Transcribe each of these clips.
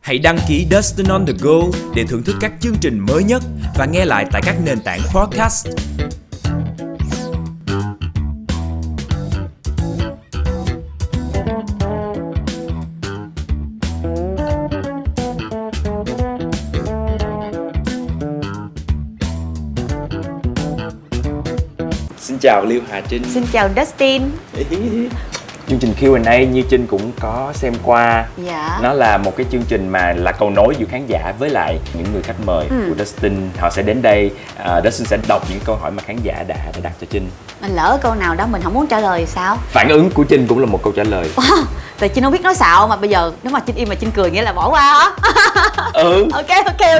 Hãy đăng ký Dustin on the Go để thưởng thức các chương trình mới nhất và nghe lại tại các nền tảng podcast. Xin chào Liêu Hà Trinh. Xin chào Dustin. Chương trình Q&A như Trinh cũng có xem qua. Dạ. Nó là một cái chương trình mà là cầu nối giữa khán giả với lại những người khách mời của Dustin. Họ sẽ đến đây, Dustin sẽ đọc những câu hỏi mà khán giả đã đặt cho Trinh. Mình lỡ câu nào đó mình không muốn trả lời thì sao? Phản ứng của Trinh cũng là một câu trả lời. Tại Trinh không biết nói xạo mà bây giờ nếu mà Trinh im mà Trinh cười nghĩa là bỏ qua hả? Ok.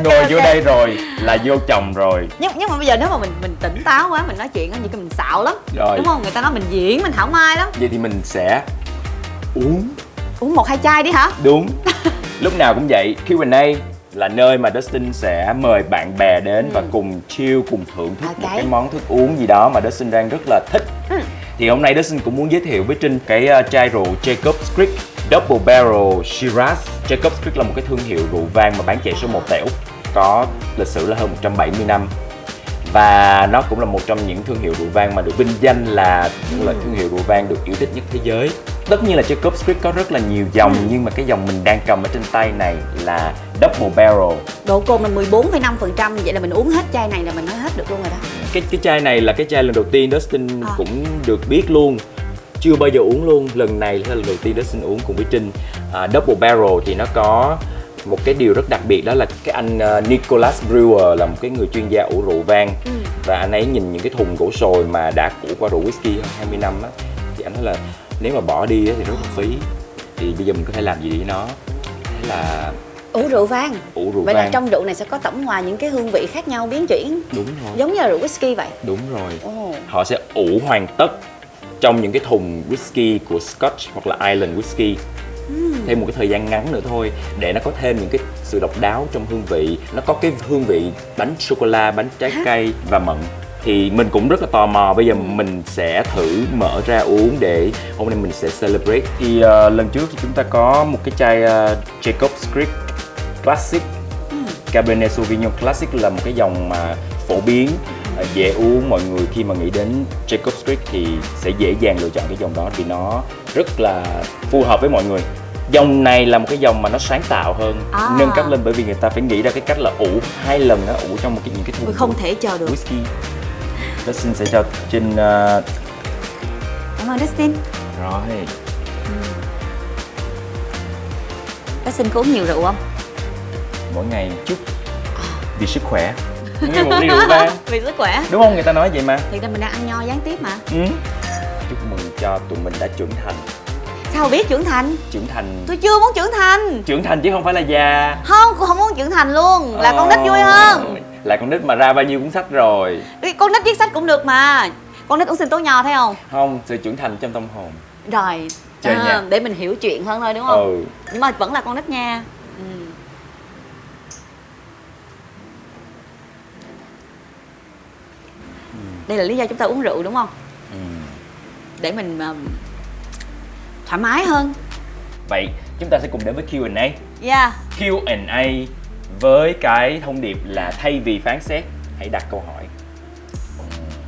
Ngồi vô đây rồi là vô chồng rồi. Nhưng mà bây giờ nếu mà mình tỉnh táo quá mình nói chuyện á, như cái mình xạo lắm. Rồi. Đúng không? Người ta nói mình diễn, mình thảo mai lắm. Vậy thì mình sẽ uống 1-2 chai đi hả? đúng. Lúc nào cũng vậy. Q&A là nơi mà Dustin sẽ mời bạn bè đến và cùng chill, cùng thưởng thức một cái món thức uống gì đó mà Dustin đang rất là thích. Thì hôm nay Dustin cũng muốn giới thiệu với Trinh cái chai rượu Jacob's Creek Double Barrel Shiraz. Jacob's Creek là một cái thương hiệu rượu vang mà bán chạy số 1 tại Úc, có lịch sử là hơn 170 năm. Và nó cũng là một trong những thương hiệu rượu vang mà được vinh danh là thương hiệu rượu vang được yêu thích nhất thế giới. Tất nhiên là Jacob's Creek có rất là nhiều dòng, nhưng mà cái dòng mình đang cầm ở trên tay này là Double Barrel. Độ cồn là 14,5%, vậy là mình uống hết chai này là mình nói hết được luôn rồi đó. Cái chai này là cái chai lần đầu tiên Dustin cũng được biết luôn. Chưa bao giờ uống luôn, lần này là lần đầu tiên Dustin uống cùng với Trinh. Double Barrel thì nó có một cái điều rất đặc biệt, đó là cái anh Nicholas Brewer là một cái người chuyên gia ủ rượu vang. Và anh ấy nhìn những cái thùng gỗ sồi mà đã ủ qua rượu whisky hơn 20 năm á, thì anh nói là nếu mà bỏ đi thì rất là phí, thì bây giờ mình có thể làm gì với nó. Thế là Ủ rượu vang. Vậy vang. là trong rượu này sẽ có tổng hòa những cái hương vị khác nhau biến chuyển. Đúng rồi. Giống như là rượu whisky vậy. Đúng rồi. Họ sẽ ủ hoàn tất trong những cái thùng whisky của Scotch hoặc là Ireland whisky. Thêm một cái thời gian ngắn nữa thôi để nó có thêm những cái sự độc đáo trong hương vị. Nó có cái hương vị bánh sô-cô-la, bánh trái cây và mận. Thì mình cũng rất là tò mò, bây giờ mình sẽ thử mở ra uống để hôm nay mình sẽ celebrate. Thì lần trước thì chúng ta có một cái chai Jacob's Creek Classic. Cabernet Sauvignon Classic là một cái dòng mà phổ biến, dễ uống. Mọi người khi mà nghĩ đến Jacob's Creek thì sẽ dễ dàng lựa chọn cái dòng đó vì nó rất là phù hợp với mọi người. Dòng này là một cái dòng mà nó sáng tạo hơn, nâng cấp lên, bởi vì người ta phải nghĩ ra cái cách là ủ 2 lần đó, ủ trong những cái thùng không thể chờ được whisky. Dustin sẽ cho Trinh. Cảm ơn Dustin. Rồi. Dustin có uống nhiều rượu không? Mỗi ngày chút vì sức khỏe. Nguyên một ly rượu vang. Vì sức khỏe. Đúng không? Người ta nói vậy mà. Thì ra mình đang ăn nho gián tiếp mà. Chúc mừng cho tụi mình đã trưởng thành. Sao biết trưởng thành? Trưởng thành. Tôi chưa muốn trưởng thành. Trưởng thành chứ không phải là già. Không, cô không muốn trưởng thành luôn. Là con nít vui hơn. Là con nít mà ra bao nhiêu cuốn sách rồi. Con nít viết sách cũng được mà. Con nít uống sinh tố nho thấy không? Không, sự trưởng thành trong tâm hồn. Rồi. Để mình hiểu chuyện hơn thôi đúng không? Nhưng mà vẫn là con nít nha. Đây là lý do chúng ta uống rượu đúng không? Để mình thoải mái hơn. Vậy chúng ta sẽ cùng đến với Q&A. Yeah. Q&A với cái thông điệp là thay vì phán xét, hãy đặt câu hỏi.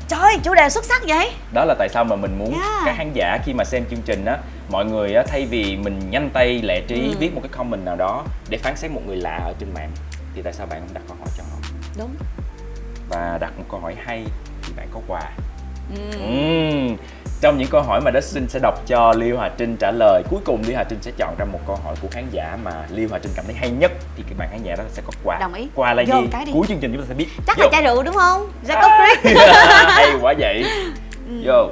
Trời ơi, chủ đề xuất sắc vậy. Đó là tại sao mà mình muốn các khán giả khi mà xem chương trình á, mọi người á, thay vì mình nhanh tay lẹ trí viết một cái comment nào đó để phán xét một người lạ ở trên mạng, thì tại sao bạn không đặt câu hỏi cho họ? Đúng. Và đặt một câu hỏi hay thì bạn có quà. Trong những câu hỏi mà Dustin sẽ đọc cho Liêu Hà Trinh trả lời, cuối cùng Liêu Hà Trinh sẽ chọn ra một câu hỏi của khán giả mà Liêu Hà Trinh cảm thấy hay nhất, thì các bạn khán giả đó sẽ có quà. Đồng ý. Quà là gì? Cuối chương trình chúng ta sẽ biết. Chắc là chai rượu đúng không? Jacob's Creek. Hay quá vậy. Vô.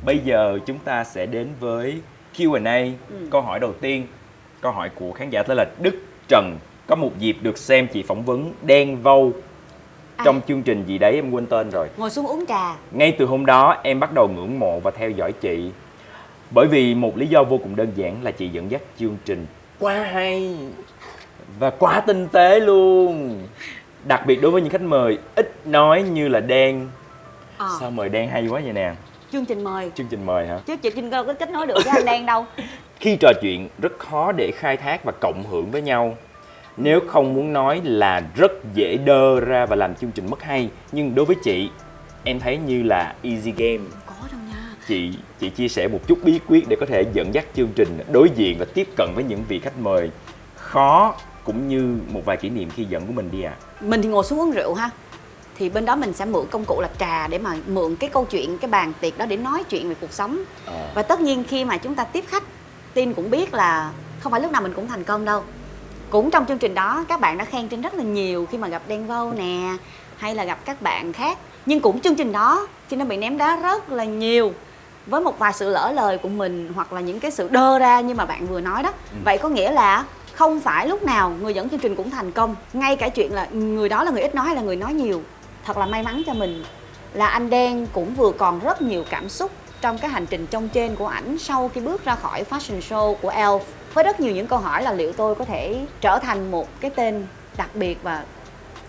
Bây giờ chúng ta sẽ đến với Q&A. Câu hỏi đầu tiên, câu hỏi của khán giả tới là Đức Trần. Có một dịp được xem chị phỏng vấn Đen Vâu trong chương trình gì đấy em quên tên rồi. Ngồi xuống uống trà. Ngay từ hôm đó em bắt đầu ngưỡng mộ và theo dõi chị, bởi vì một lý do vô cùng đơn giản là chị dẫn dắt chương trình quá hay và quá tinh tế luôn. Đặc biệt đối với những khách mời ít nói như là Đen. Sao mời Đen hay quá vậy nè? Chương trình mời. Chương trình mời hả? Chứ chị Trinh đâu có kết nối được với anh Đen đâu. Khi trò chuyện rất khó để khai thác và cộng hưởng với nhau. Nếu không muốn nói là rất dễ đơ ra và làm chương trình mất hay. Nhưng đối với chị, em thấy như là easy game. Có đâu nha. Chị chia sẻ một chút bí quyết để có thể dẫn dắt chương trình đối diện và tiếp cận với những vị khách mời khó, cũng như một vài kỷ niệm khi dẫn của mình đi ạ. Mình thì ngồi xuống uống rượu ha, thì bên đó mình sẽ mượn công cụ là trà để mà mượn cái câu chuyện, cái bàn tiệc đó để nói chuyện về cuộc sống. Và tất nhiên khi mà chúng ta tiếp khách, Tin cũng biết là không phải lúc nào mình cũng thành công đâu. Cũng trong chương trình đó các bạn đã khen Trinh rất là nhiều khi mà gặp Đen Vâu nè, hay là gặp các bạn khác. Nhưng cũng chương trình đó Trinh đã bị ném đá rất là nhiều với một vài sự lỡ lời của mình, hoặc là những cái sự đơ ra như mà bạn vừa nói đó. Vậy có nghĩa là không phải lúc nào người dẫn chương trình cũng thành công. Ngay cả chuyện là người đó là người ít nói hay là người nói nhiều. Thật là may mắn cho mình là anh Đen cũng vừa còn rất nhiều cảm xúc trong cái hành trình trông trên của ảnh sau khi bước ra khỏi fashion show của ELF. Với rất nhiều những câu hỏi là liệu tôi có thể trở thành một cái tên đặc biệt và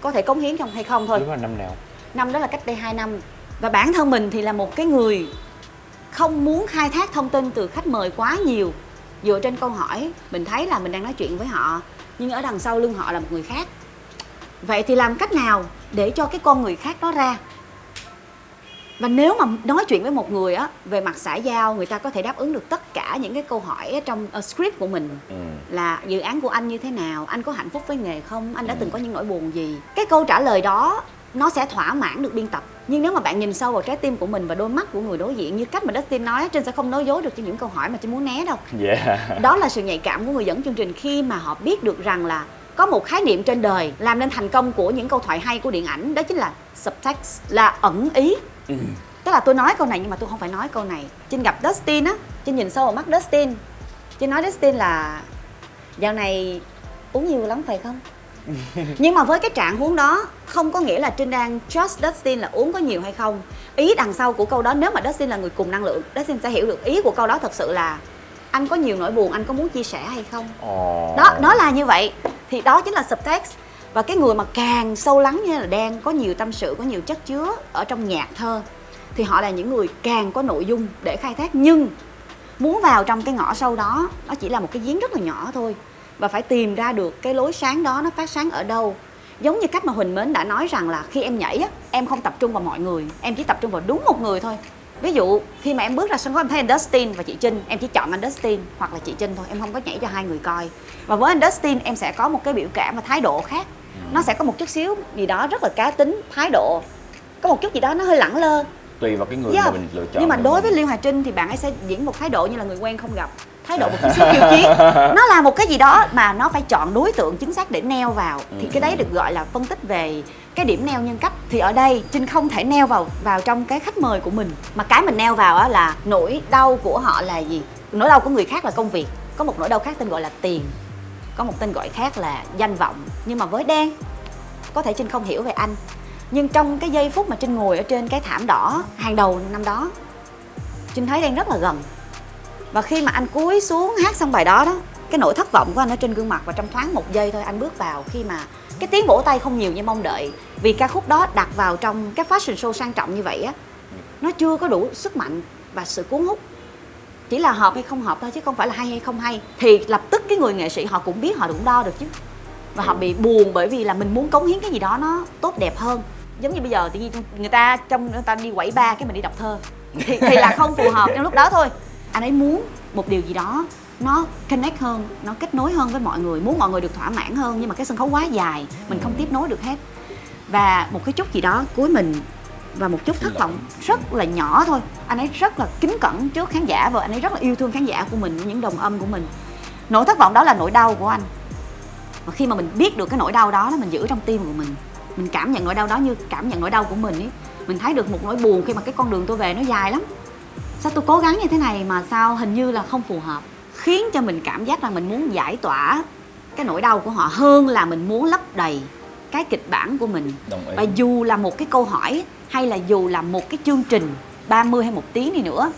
có thể cống hiến trong hay không thôi. Lúc đó là năm nào? Năm đó là cách đây 2 năm. Và bản thân mình thì là một cái người không muốn khai thác thông tin từ khách mời quá nhiều. Dựa trên câu hỏi, mình thấy là mình đang nói chuyện với họ, nhưng ở đằng sau lưng họ là một người khác. Vậy thì làm cách nào để cho cái con người khác đó ra? Và nếu mà nói chuyện với một người á, về mặt xã giao, người ta có thể đáp ứng được tất cả những cái câu hỏi trong script của mình. Là dự án của anh như thế nào, anh có hạnh phúc với nghề không, anh đã từng có những nỗi buồn gì. Cái câu trả lời đó nó sẽ thỏa mãn được biên tập. Nhưng nếu mà bạn nhìn sâu vào trái tim của mình và đôi mắt của người đối diện, như cách mà Dustin nói, Trinh sẽ không nói dối được cho những câu hỏi mà Trinh muốn né đâu. Đó là sự nhạy cảm của người dẫn chương trình khi mà họ biết được rằng là có một khái niệm trên đời làm nên thành công của những câu thoại hay của điện ảnh, đó chính là subtext, là ẩn ý. Tức là tôi nói câu này nhưng mà tôi không phải nói câu này. Trinh gặp Dustin á, Trinh nhìn sâu vào mắt Dustin, Trinh nói Dustin là dạo này uống nhiều lắm phải không? Nhưng mà với cái trạng huống đó không có nghĩa là Trinh đang trust Dustin là uống có nhiều hay không. Ý đằng sau của câu đó, nếu mà Dustin là người cùng năng lượng, Dustin sẽ hiểu được ý của câu đó thật sự là anh có nhiều nỗi buồn, anh có muốn chia sẻ hay không. Đó, nó là như vậy. Thì đó chính là subtext. Và cái người mà càng sâu lắng như là Đen, có nhiều tâm sự, có nhiều chất chứa ở trong nhạc thơ, thì họ là những người càng có nội dung để khai thác. Nhưng muốn vào trong cái ngõ sâu đó, nó chỉ là một cái giếng rất là nhỏ thôi. Và phải tìm ra được cái lối sáng đó nó phát sáng ở đâu. Giống như cách mà Huỳnh Mến đã nói rằng là khi em nhảy á, em không tập trung vào mọi người, em chỉ tập trung vào đúng một người thôi. Ví dụ khi mà em bước ra sân khấu em thấy anh Dustin và chị Trinh, em chỉ chọn anh Dustin hoặc là chị Trinh thôi, em không có nhảy cho hai người coi. Và với anh Dustin em sẽ có một cái biểu cảm và thái độ khác. Nó sẽ có một chút xíu gì đó rất là cá tính, thái độ, có một chút gì đó nó hơi lẳng lơ. Tùy vào cái người mà mình lựa chọn. Nhưng mà đối với Liêu Hà Trinh thì bạn ấy sẽ diễn một thái độ như là người quen không gặp, thái độ một chút xíu khiêu chiến. Nó là một cái gì đó mà nó phải chọn đối tượng chính xác để neo vào. Thì cái đấy được gọi là phân tích về cái điểm neo nhân cách. Thì ở đây Trinh không thể neo vào trong cái khách mời của mình, mà cái mình neo vào á là nỗi đau của họ là gì. Nỗi đau của người khác là công việc, có một nỗi đau khác tên gọi là tiền, có một tên gọi khác là danh vọng. Nhưng mà với Đen, có thể Trinh không hiểu về anh, nhưng trong cái giây phút mà Trinh ngồi ở trên cái thảm đỏ hàng đầu năm đó, Trinh thấy Đen rất là gần. Và khi mà anh cúi xuống hát xong bài đó, cái nỗi thất vọng của anh ở trên gương mặt, và trong thoáng một giây thôi anh bước vào, khi mà cái tiếng vỗ tay không nhiều như mong đợi, vì ca khúc đó đặt vào trong cái fashion show sang trọng như vậy á, nó chưa có đủ sức mạnh và sự cuốn hút. Chỉ là hợp hay không hợp thôi chứ không phải là hay hay không hay. Thì lập tức cái người nghệ sĩ họ cũng biết, họ đụng đo được chứ. Và họ bị buồn bởi vì là mình muốn cống hiến cái gì đó nó tốt đẹp hơn. Giống như bây giờ thì người ta đi quẩy bar cái mình đi đọc thơ thì là không phù hợp trong lúc đó thôi. Anh ấy muốn một điều gì đó nó connect hơn, nó kết nối hơn với mọi người, muốn mọi người được thỏa mãn hơn, nhưng mà cái sân khấu quá dài, mình không tiếp nối được hết. Và một cái chút gì đó cuối mình và một chút thất vọng rất là nhỏ thôi. Anh ấy rất là kính cẩn trước khán giả và anh ấy rất là yêu thương khán giả của mình, những đồng âm của mình. Nỗi thất vọng đó là nỗi đau của anh. Và khi mà mình biết được cái nỗi đau đó, mình giữ trong tim của mình cảm nhận nỗi đau đó như cảm nhận nỗi đau của mình ấy. Mình thấy được một nỗi buồn khi mà cái con đường tôi về nó dài lắm. Sao tôi cố gắng như thế này mà sao hình như là không phù hợp, khiến cho mình cảm giác là mình muốn giải tỏa cái nỗi đau của họ hơn là mình muốn lấp đầy cái kịch bản của mình. Và dù là một cái câu hỏi hay là dù là một cái chương trình 30 hay 1 tiếng đi nữa,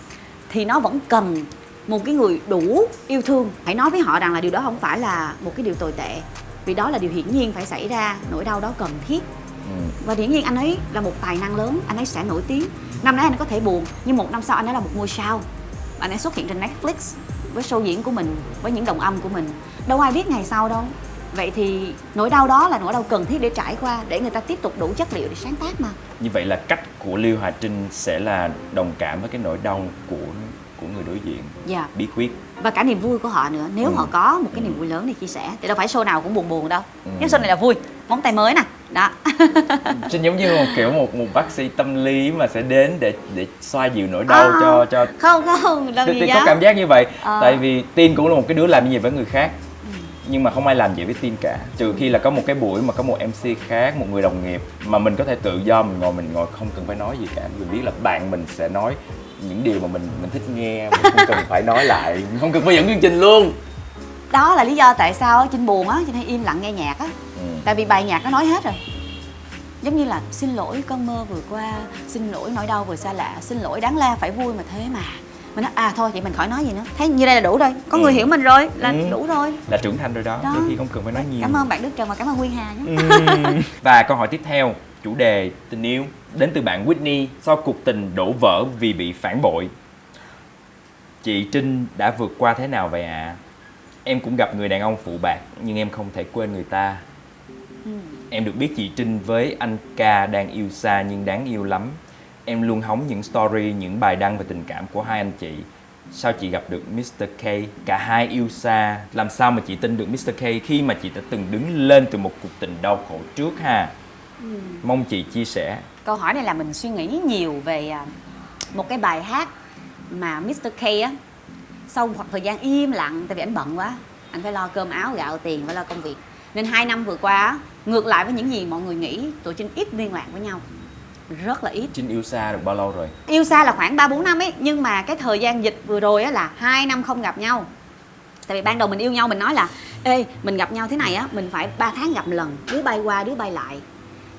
thì nó vẫn cần một cái người đủ yêu thương. Hãy nói với họ rằng là điều đó không phải là một cái điều tồi tệ, vì đó là điều hiển nhiên phải xảy ra, nỗi đau đó cần thiết. Và hiển nhiên anh ấy là một tài năng lớn, anh ấy sẽ nổi tiếng. Năm nay anh có thể buồn, nhưng 1 năm sau anh ấy là một ngôi sao. Anh ấy xuất hiện trên Netflix với show diễn của mình, với những đồng âm của mình. Đâu ai biết ngày sau đâu. Vậy thì nỗi đau đó là nỗi đau cần thiết để trải qua, để người ta tiếp tục đủ chất liệu để sáng tác mà. Như vậy là cách của Liêu Hòa Trinh sẽ là đồng cảm với cái nỗi đau của người đối diện. Dạ. Bí quyết. Và cả niềm vui của họ nữa. Nếu họ có một cái niềm vui lớn để chia sẻ thì đâu phải show nào cũng buồn buồn đâu. Nhưng show này là vui, móng tay mới nè. Đó. Trinh giống như một bác sĩ tâm lý mà sẽ đến để xoa dịu nỗi đau cho Không, đâu gì Tiên đó. có cảm giác như vậy. Tại vì Tiên cũng là một cái đứa làm như vậy với người khác. Nhưng mà không ai làm vậy với Tiên cả. Trừ khi là có một cái buổi mà có một MC khác, một người đồng nghiệp mà mình có thể tự do mình ngồi không cần phải nói gì cả. Mình biết là bạn mình sẽ nói những điều mà mình thích nghe, mình không cần phải nói lại, không cần phải dẫn chương trình luôn. Đó là lý do tại sao Trinh buồn á, Trinh hay im lặng nghe nhạc á. Tại vì bài nhạc nó nói hết rồi. Giống như là xin lỗi cơn mơ vừa qua, xin lỗi nỗi đau vừa xa lạ, xin lỗi đáng la phải vui mà thế mà. Mình nói thôi vậy mình khỏi nói gì nữa. Thấy như đây là đủ rồi, có người hiểu mình rồi là đủ rồi. Là trưởng thành rồi đó, đôi khi không cần phải nói nhiều. Cảm ơn bạn Đức Trần và cảm ơn Nguyên Hà nhé. Và câu hỏi tiếp theo, chủ đề tình yêu đến từ bạn Whitney. Sau cuộc tình đổ vỡ vì bị phản bội, chị Trinh đã vượt qua thế nào vậy ạ? Em cũng gặp người đàn ông phụ bạc nhưng em không thể quên người ta. Em được biết chị Trinh với anh Ca đang yêu xa nhưng đáng yêu lắm. Em luôn hóng những story, những bài đăng về tình cảm của hai anh chị. Sao chị gặp được Mr. K? Cả hai yêu xa. Làm sao mà chị tin được Mr. K khi mà chị đã từng đứng lên từ một cuộc tình đau khổ trước ha? Mong chị chia sẻ. Câu hỏi này là mình suy nghĩ nhiều về một cái bài hát mà Mr. K á, sau một thời gian im lặng tại vì anh bận quá, anh phải lo cơm áo gạo tiền, phải lo công việc, nên 2 năm vừa qua á, ngược lại với những gì mọi người nghĩ, tụi Trinh ít liên lạc với nhau, rất là ít. Trinh yêu xa được bao lâu rồi? Yêu xa là khoảng 3-4 năm ấy, nhưng mà cái thời gian dịch vừa rồi á là 2 năm không gặp nhau. Tại vì ban đầu mình yêu nhau mình nói là ê mình gặp nhau thế này á, mình phải 3 tháng gặp một lần, đứa bay qua đứa bay lại,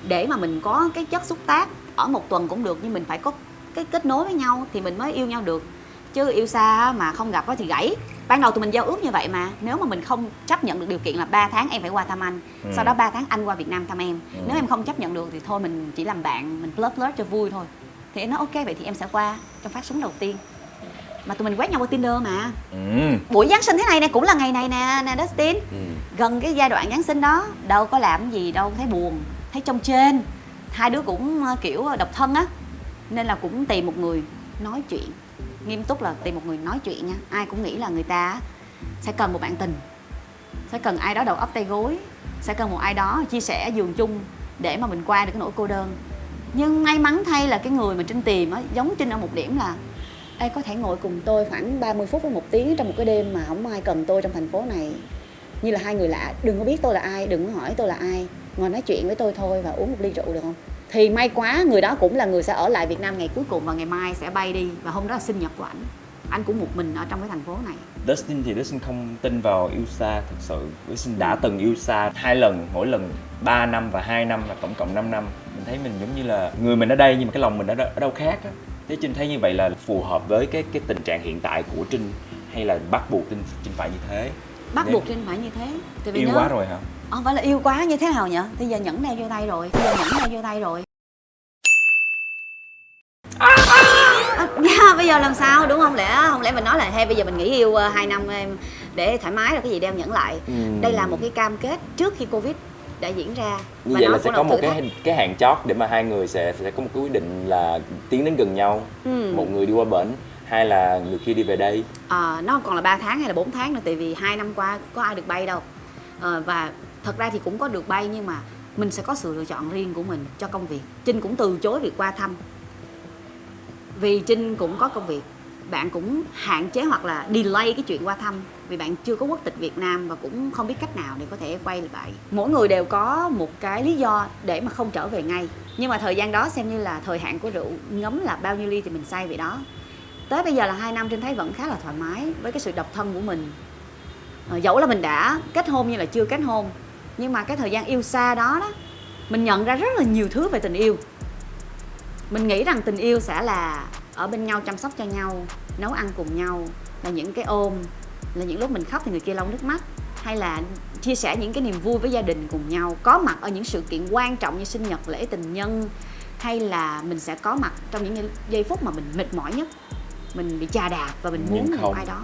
để mà mình có cái chất xúc tác. Ở một tuần cũng được nhưng mình phải có cái kết nối với nhau thì mình mới yêu nhau được. Chứ yêu xa mà không gặp thì gãy. Ban đầu tụi mình giao ước như vậy mà. Nếu mà mình không chấp nhận được điều kiện là 3 tháng em phải qua thăm anh, sau đó 3 tháng anh qua Việt Nam thăm em. Nếu em không chấp nhận được thì thôi mình chỉ làm bạn, mình flirt cho vui thôi. Thì em nói ok vậy thì em sẽ qua trong phát súng đầu tiên. Mà tụi mình quét nhau qua Tinder mà. Buổi Giáng sinh thế này cũng là ngày này nè Dustin. Gần cái giai đoạn Giáng sinh đó, đâu có làm gì đâu, thấy buồn, thấy trông trên. Hai đứa cũng kiểu độc thân á, nên là cũng tìm một người nói chuyện. Nghiêm túc là tìm một người nói chuyện nha. Ai cũng nghĩ là người ta sẽ cần một bạn tình, sẽ cần ai đó đầu óc tay gối, sẽ cần một ai đó chia sẻ giường chung để mà mình qua được cái nỗi cô đơn. Nhưng may mắn thay là cái người mà Trinh tìm á, giống Trinh ở một điểm là ê có thể ngồi cùng tôi khoảng 30 phút đến 1 tiếng trong một cái đêm mà không ai cần tôi trong thành phố này. Như là hai người lạ, đừng có biết tôi là ai, đừng có hỏi tôi là ai, ngồi nói chuyện với tôi thôi và uống một ly rượu được không? Thì may quá người đó cũng là người sẽ ở lại Việt Nam ngày cuối cùng và ngày mai sẽ bay đi. Và hôm đó là sinh nhật của anh cũng một mình ở trong cái thành phố này. Dustin thì Dustin không tin vào yêu xa thực sự. Dustin đã từng yêu xa 2 lần, mỗi lần 3 năm và 2 năm là tổng cộng 5 năm. Mình thấy mình giống như là người mình ở đây nhưng mà cái lòng mình ở đâu khác á. Thế Trinh thấy như vậy là phù hợp với cái tình trạng hiện tại của Trinh hay là bắt buộc Trinh phải như thế? Bắt buộc Trinh phải như thế. Tại vì yêu quá rồi hả? Không phải là yêu quá như thế nào nhỉ? Bây giờ nhẫn đeo vô tay rồi. Bây giờ làm sao đúng không? Không lẽ mình nói là hey bây giờ mình nghỉ yêu 2 năm em để thoải mái rồi cái gì đeo nhẫn lại. Đây là một cái cam kết trước khi Covid đã diễn ra. Như vậy là sẽ có một cái hạn chót để mà hai người sẽ có một cái quyết định là tiến đến gần nhau. Một người đi qua bển, hai là người kia đi về đây. Nó còn là 3 tháng hay là 4 tháng nữa, tại vì 2 năm qua có ai được bay đâu. Và thật ra thì cũng có được bay nhưng mà mình sẽ có sự lựa chọn riêng của mình cho công việc. Trinh cũng từ chối việc qua thăm vì Trinh cũng có công việc. Bạn cũng hạn chế hoặc là delay cái chuyện qua thăm vì bạn chưa có quốc tịch Việt Nam và cũng không biết cách nào để có thể quay lại. Mỗi người đều có một cái lý do để mà không trở về ngay. Nhưng mà thời gian đó xem như là thời hạn của rượu, ngấm là bao nhiêu ly thì mình say vậy đó. Tới bây giờ là 2 năm Trinh thấy vẫn khá là thoải mái với cái sự độc thân của mình. Dẫu là mình đã kết hôn như là chưa kết hôn, nhưng mà cái thời gian yêu xa đó mình nhận ra rất là nhiều thứ về tình yêu. Mình nghĩ rằng tình yêu sẽ là ở bên nhau, chăm sóc cho nhau, nấu ăn cùng nhau, là những cái ôm, là những lúc mình khóc thì người kia lau nước mắt, hay là chia sẻ những cái niềm vui với gia đình cùng nhau, có mặt ở những sự kiện quan trọng như sinh nhật, lễ tình nhân, hay là mình sẽ có mặt trong những giây phút mà mình mệt mỏi nhất, mình bị chà đạp và mình muốn một ai đó.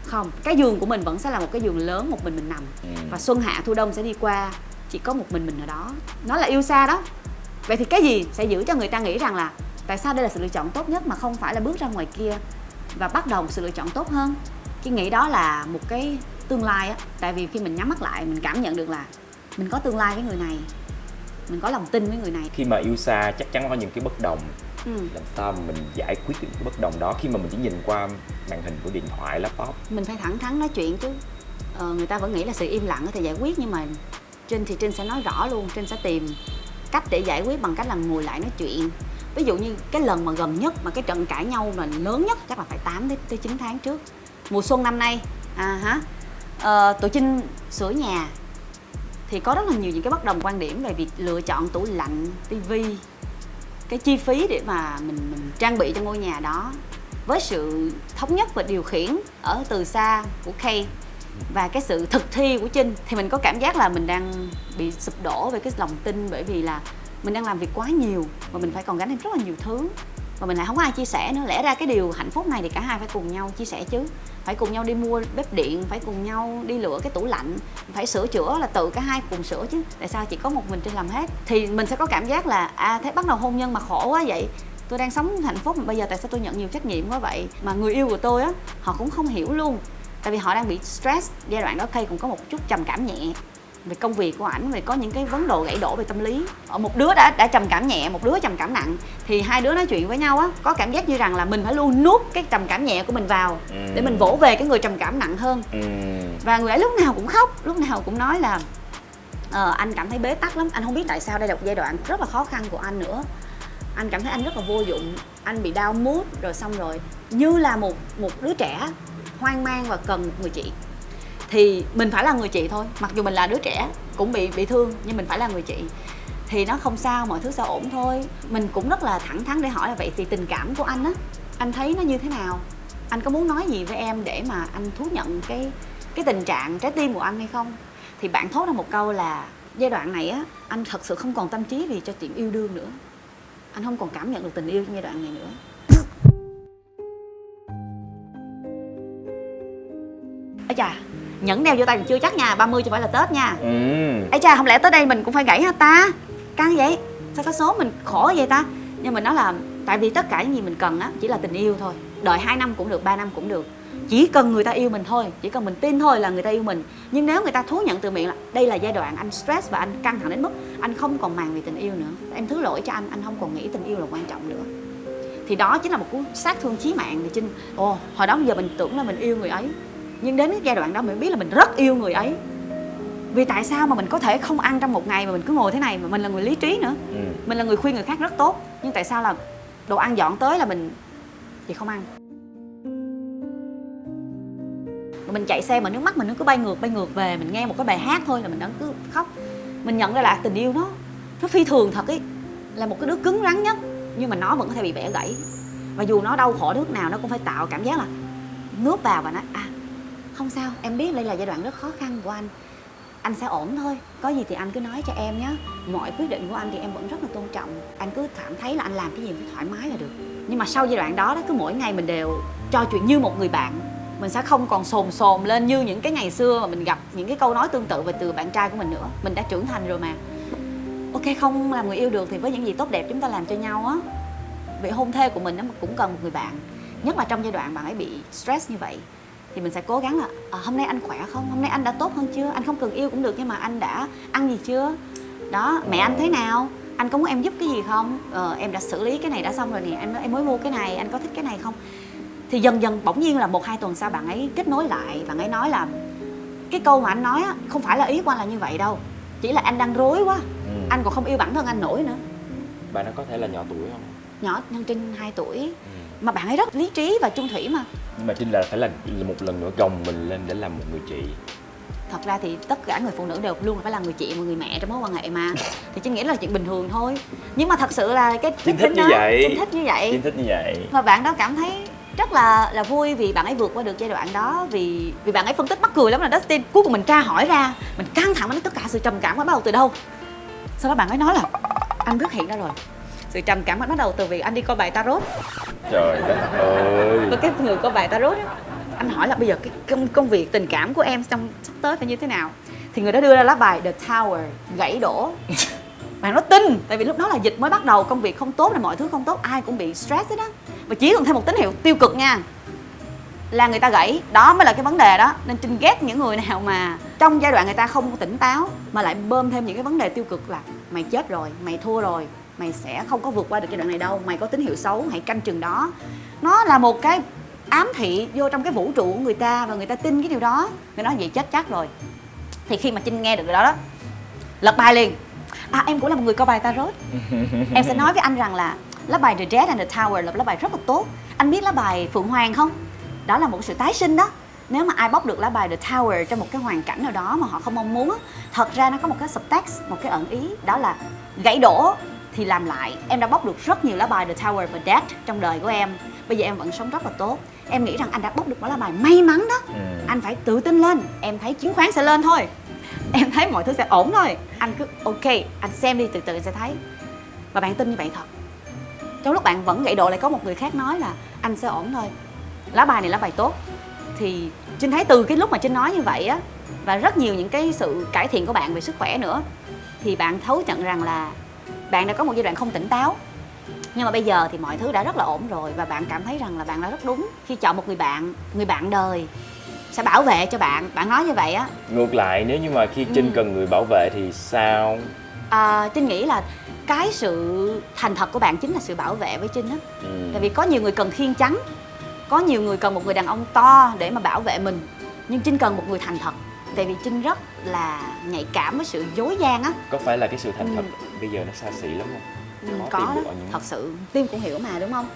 Không, cái giường của mình vẫn sẽ là một cái giường lớn, một mình nằm. Và xuân hạ thu đông sẽ đi qua, chỉ có một mình ở đó. Nó là yêu xa đó. Vậy thì cái gì sẽ giữ cho người ta nghĩ rằng là tại sao đây là sự lựa chọn tốt nhất mà không phải là bước ra ngoài kia và bắt đầu một sự lựa chọn tốt hơn? Chị nghĩ đó là một cái tương lai á. Tại vì khi mình nhắm mắt lại, mình cảm nhận được là mình có tương lai với người này, mình có lòng tin với người này. Khi mà yêu xa chắc chắn có những cái bất đồng. Làm sao mà mình giải quyết được cái bất đồng đó khi mà mình chỉ nhìn qua màn hình của điện thoại, laptop? Mình phải thẳng thắn nói chuyện chứ. Người ta vẫn nghĩ là sự im lặng có thể giải quyết, nhưng mà Trinh sẽ nói rõ luôn. Trinh sẽ tìm cách để giải quyết bằng cách là ngồi lại nói chuyện. Ví dụ như cái lần mà gần nhất mà cái trận cãi nhau mà lớn nhất chắc là phải 8 tới 9 tháng trước. Mùa xuân năm nay tụi Trinh sửa nhà thì có rất là nhiều những cái bất đồng quan điểm về việc lựa chọn tủ lạnh, tivi, cái chi phí để mà mình trang bị cho ngôi nhà đó. Với sự thống nhất và điều khiển ở từ xa của Kay và cái sự thực thi của Trinh thì mình có cảm giác là mình đang bị sụp đổ về cái lòng tin, bởi vì là mình đang làm việc quá nhiều và mình phải còn gánh thêm rất là nhiều thứ và mình lại không có ai chia sẻ nữa. Lẽ ra cái điều hạnh phúc này thì cả hai phải cùng nhau chia sẻ chứ, phải cùng nhau đi mua bếp điện, phải cùng nhau đi lựa cái tủ lạnh, phải sửa chữa là tự cả hai cùng sửa chứ, tại sao chỉ có một mình Trinh làm hết? Thì mình sẽ có cảm giác là thế bắt đầu hôn nhân mà khổ quá vậy, tôi đang sống hạnh phúc mà bây giờ tại sao tôi nhận nhiều trách nhiệm quá vậy? Mà người yêu của tôi á, họ cũng không hiểu luôn, tại vì họ đang bị stress. Giai đoạn đó Kay cũng có một chút trầm cảm nhẹ về công việc của ảnh, về có những cái vấn đề gãy đổ về tâm lý. Một đứa đã trầm cảm nhẹ, một đứa trầm cảm nặng, thì hai đứa nói chuyện với nhau á, có cảm giác như rằng là mình phải luôn nuốt cái trầm cảm nhẹ của mình vào để mình vỗ về cái người trầm cảm nặng hơn. Và người ấy lúc nào cũng khóc, lúc nào cũng nói là anh cảm thấy bế tắc lắm, anh không biết tại sao đây là một giai đoạn rất là khó khăn của anh nữa. Anh cảm thấy anh rất là vô dụng, anh bị down mood, rồi xong rồi như là một đứa trẻ hoang mang và cần một người chị. Thì mình phải là người chị thôi, mặc dù mình là đứa trẻ cũng bị thương, nhưng mình phải là người chị. Thì nó không sao, mọi thứ sẽ ổn thôi. Mình cũng rất là thẳng thắn để hỏi là vậy thì tình cảm của anh á, anh thấy nó như thế nào? Anh có muốn nói gì với em để mà anh thú nhận cái tình trạng trái tim của anh hay không? Thì bạn thốt ra một câu là giai đoạn này á, anh thật sự không còn tâm trí vì cho chuyện yêu đương nữa. Anh không còn cảm nhận được tình yêu trong giai đoạn này nữa. Ây chà, nhẫn đeo vô tay còn chưa chắc nha, 30 chứ phải là Tết nha. Ây chà, không lẽ tới đây mình cũng phải gãy hả ta? Căng vậy? Sao có số mình khổ vậy ta? Nhưng mình nói là tại vì tất cả những gì mình cần á chỉ là tình yêu thôi. Đợi 2 năm cũng được, 3 năm cũng được. Chỉ cần người ta yêu mình thôi, chỉ cần mình tin thôi là người ta yêu mình. Nhưng nếu người ta thú nhận từ miệng là đây là giai đoạn anh stress và anh căng thẳng đến mức anh không còn màng về tình yêu nữa, em thứ lỗi cho anh không còn nghĩ tình yêu là quan trọng nữa, thì đó chính là một cú sát thương chí mạng. Thì Trinh, hồi đó giờ mình tưởng là mình yêu người ấy, nhưng đến cái giai đoạn đó mình biết là mình rất yêu người ấy. Vì tại sao mà mình có thể không ăn trong một ngày mà mình cứ ngồi thế này, mà mình là người lý trí nữa, mình là người khuyên người khác rất tốt, nhưng tại sao là đồ ăn dọn tới là mình thì không ăn. Mình chạy xe mà nước mắt mình nó cứ bay ngược về, mình nghe một cái bài hát thôi là mình đã cứ khóc. Mình nhận ra là tình yêu nó phi thường thật ấy, là một cái đứa cứng rắn nhất nhưng mà nó vẫn có thể bị bẻ gãy. Và dù nó đau khổ lúc nào nó cũng phải tạo cảm giác là nuốt vào và nói không sao, em biết đây là giai đoạn rất khó khăn của anh sẽ ổn thôi, có gì thì anh cứ nói cho em nhé, mọi quyết định của anh thì em vẫn rất là tôn trọng, anh cứ cảm thấy là anh làm cái gì cũng thoải mái là được. Nhưng mà sau giai đoạn đó cứ mỗi ngày mình đều trò chuyện như một người bạn, mình sẽ không còn xồm lên như những cái ngày xưa mà mình gặp những cái câu nói tương tự về từ bạn trai của mình nữa. Mình đã trưởng thành rồi mà. Ok, không làm người yêu được thì với những gì tốt đẹp chúng ta làm cho nhau á, vị hôn thê của mình nó cũng cần một người bạn, nhất là trong giai đoạn bạn ấy bị stress như vậy. Thì mình sẽ cố gắng là hôm nay anh khỏe không, hôm nay anh đã tốt hơn chưa, anh không cần yêu cũng được nhưng mà anh đã ăn gì chưa đó, mẹ anh thế nào, anh có muốn em giúp cái gì không, em đã xử lý cái này đã xong rồi nè, em mới mua cái này, anh có thích cái này không. Thì dần dần bỗng nhiên là 1-2 tuần sau bạn ấy kết nối lại, bạn ấy nói là cái câu mà anh nói á, không phải là ý của anh là như vậy đâu, chỉ là anh đang rối quá, anh còn không yêu bản thân anh nổi nữa. Bạn nó có thể là nhỏ tuổi không? Nhỏ hơn Trinh 2 tuổi. Mà bạn ấy rất lý trí và chung thủy mà. Nhưng mà Trinh là phải là một lần nữa gồng mình lên để làm một người chị. Thật ra thì tất cả người phụ nữ đều luôn phải là người chị và người mẹ trong mối quan hệ mà. Thì Trinh nghĩ là chuyện bình thường thôi. Nhưng mà thật sự là cái Trinh thích như vậy. Trinh thích như vậy. Và bạn đó cảm thấy rất là vui vì bạn ấy vượt qua được giai đoạn đó, vì bạn ấy phân tích mắc cười lắm là Dustin. Cuối cùng mình tra hỏi ra, mình căng thẳng với tất cả sự trầm cảm bắt đầu từ đâu. Sau đó bạn ấy nói là anh phát hiện ra rồi, sự trầm cảm bắt đầu từ việc anh đi coi bài tarot. Trời đất ơi. Với cái người coi bài tarot đó, anh hỏi là bây giờ cái công việc tình cảm của em trong sắp tới phải như thế nào, thì người đó đưa ra lá bài The Tower, gãy đổ. Bạn nó tin, tại vì lúc đó là dịch mới bắt đầu, công việc không tốt, là mọi thứ không tốt, ai cũng bị stress hết á. Và chỉ cần thêm một tín hiệu tiêu cực nha là người ta gãy, đó mới là cái vấn đề đó. Nên Trinh ghét những người nào mà trong giai đoạn người ta không tỉnh táo mà lại bơm thêm những cái vấn đề tiêu cực, là mày chết rồi, mày thua rồi, mày sẽ không có vượt qua được giai đoạn này đâu, mày có tín hiệu xấu, hãy canh chừng đó. Nó là một cái ám thị vô trong cái vũ trụ của người ta, và người ta tin cái điều đó, người nói vậy chết chắc rồi. Thì khi mà Trinh nghe được điều đó đó, lật bài liền. Em cũng là một người coi bài tarot. Em sẽ nói với anh rằng là lá bài The Death and the Tower là lá bài rất là tốt. Anh biết lá bài Phượng Hoàng không? Đó là một sự tái sinh đó. Nếu mà ai bóc được lá bài The Tower trong một cái hoàn cảnh nào đó mà họ không mong muốn, thật ra nó có một cái subtext, một cái ẩn ý, đó là gãy đổ thì làm lại. Em đã bóc được rất nhiều lá bài The Tower và Death trong đời của em. Bây giờ em vẫn sống rất là tốt. Em nghĩ rằng anh đã bóc được một lá bài may mắn đó. Anh phải tự tin lên. Em thấy chứng khoán sẽ lên thôi, em thấy mọi thứ sẽ ổn thôi. Anh cứ ok, anh xem đi, từ từ sẽ thấy. Và bạn tin như vậy thật. Trong lúc bạn vẫn gãy độ, lại có một người khác nói là anh sẽ ổn thôi, lá bài này lá bài tốt. Thì Trinh thấy từ cái lúc mà Trinh nói như vậy á, và rất nhiều những cái sự cải thiện của bạn về sức khỏe nữa, thì bạn thấu nhận rằng là bạn đã có một giai đoạn không tỉnh táo. Nhưng mà bây giờ thì mọi thứ đã rất là ổn rồi, và bạn cảm thấy rằng là bạn đã rất đúng khi chọn một người bạn đời sẽ bảo vệ cho bạn. Bạn nói như vậy á. Ngược lại, nếu như mà khi Trinh cần người bảo vệ thì sao? Trinh nghĩ là cái sự thành thật của bạn chính là sự bảo vệ với Trinh á. Tại vì có nhiều người cần khiên trắng, có nhiều người cần một người đàn ông to để mà bảo vệ mình, nhưng Trinh cần một người thành thật. Tại vì Trinh rất là nhạy cảm với sự dối gian á. Có phải là cái sự thành thật bây giờ nó xa xỉ lắm không? Có đó, thật sự Tim cũng hiểu mà, đúng không?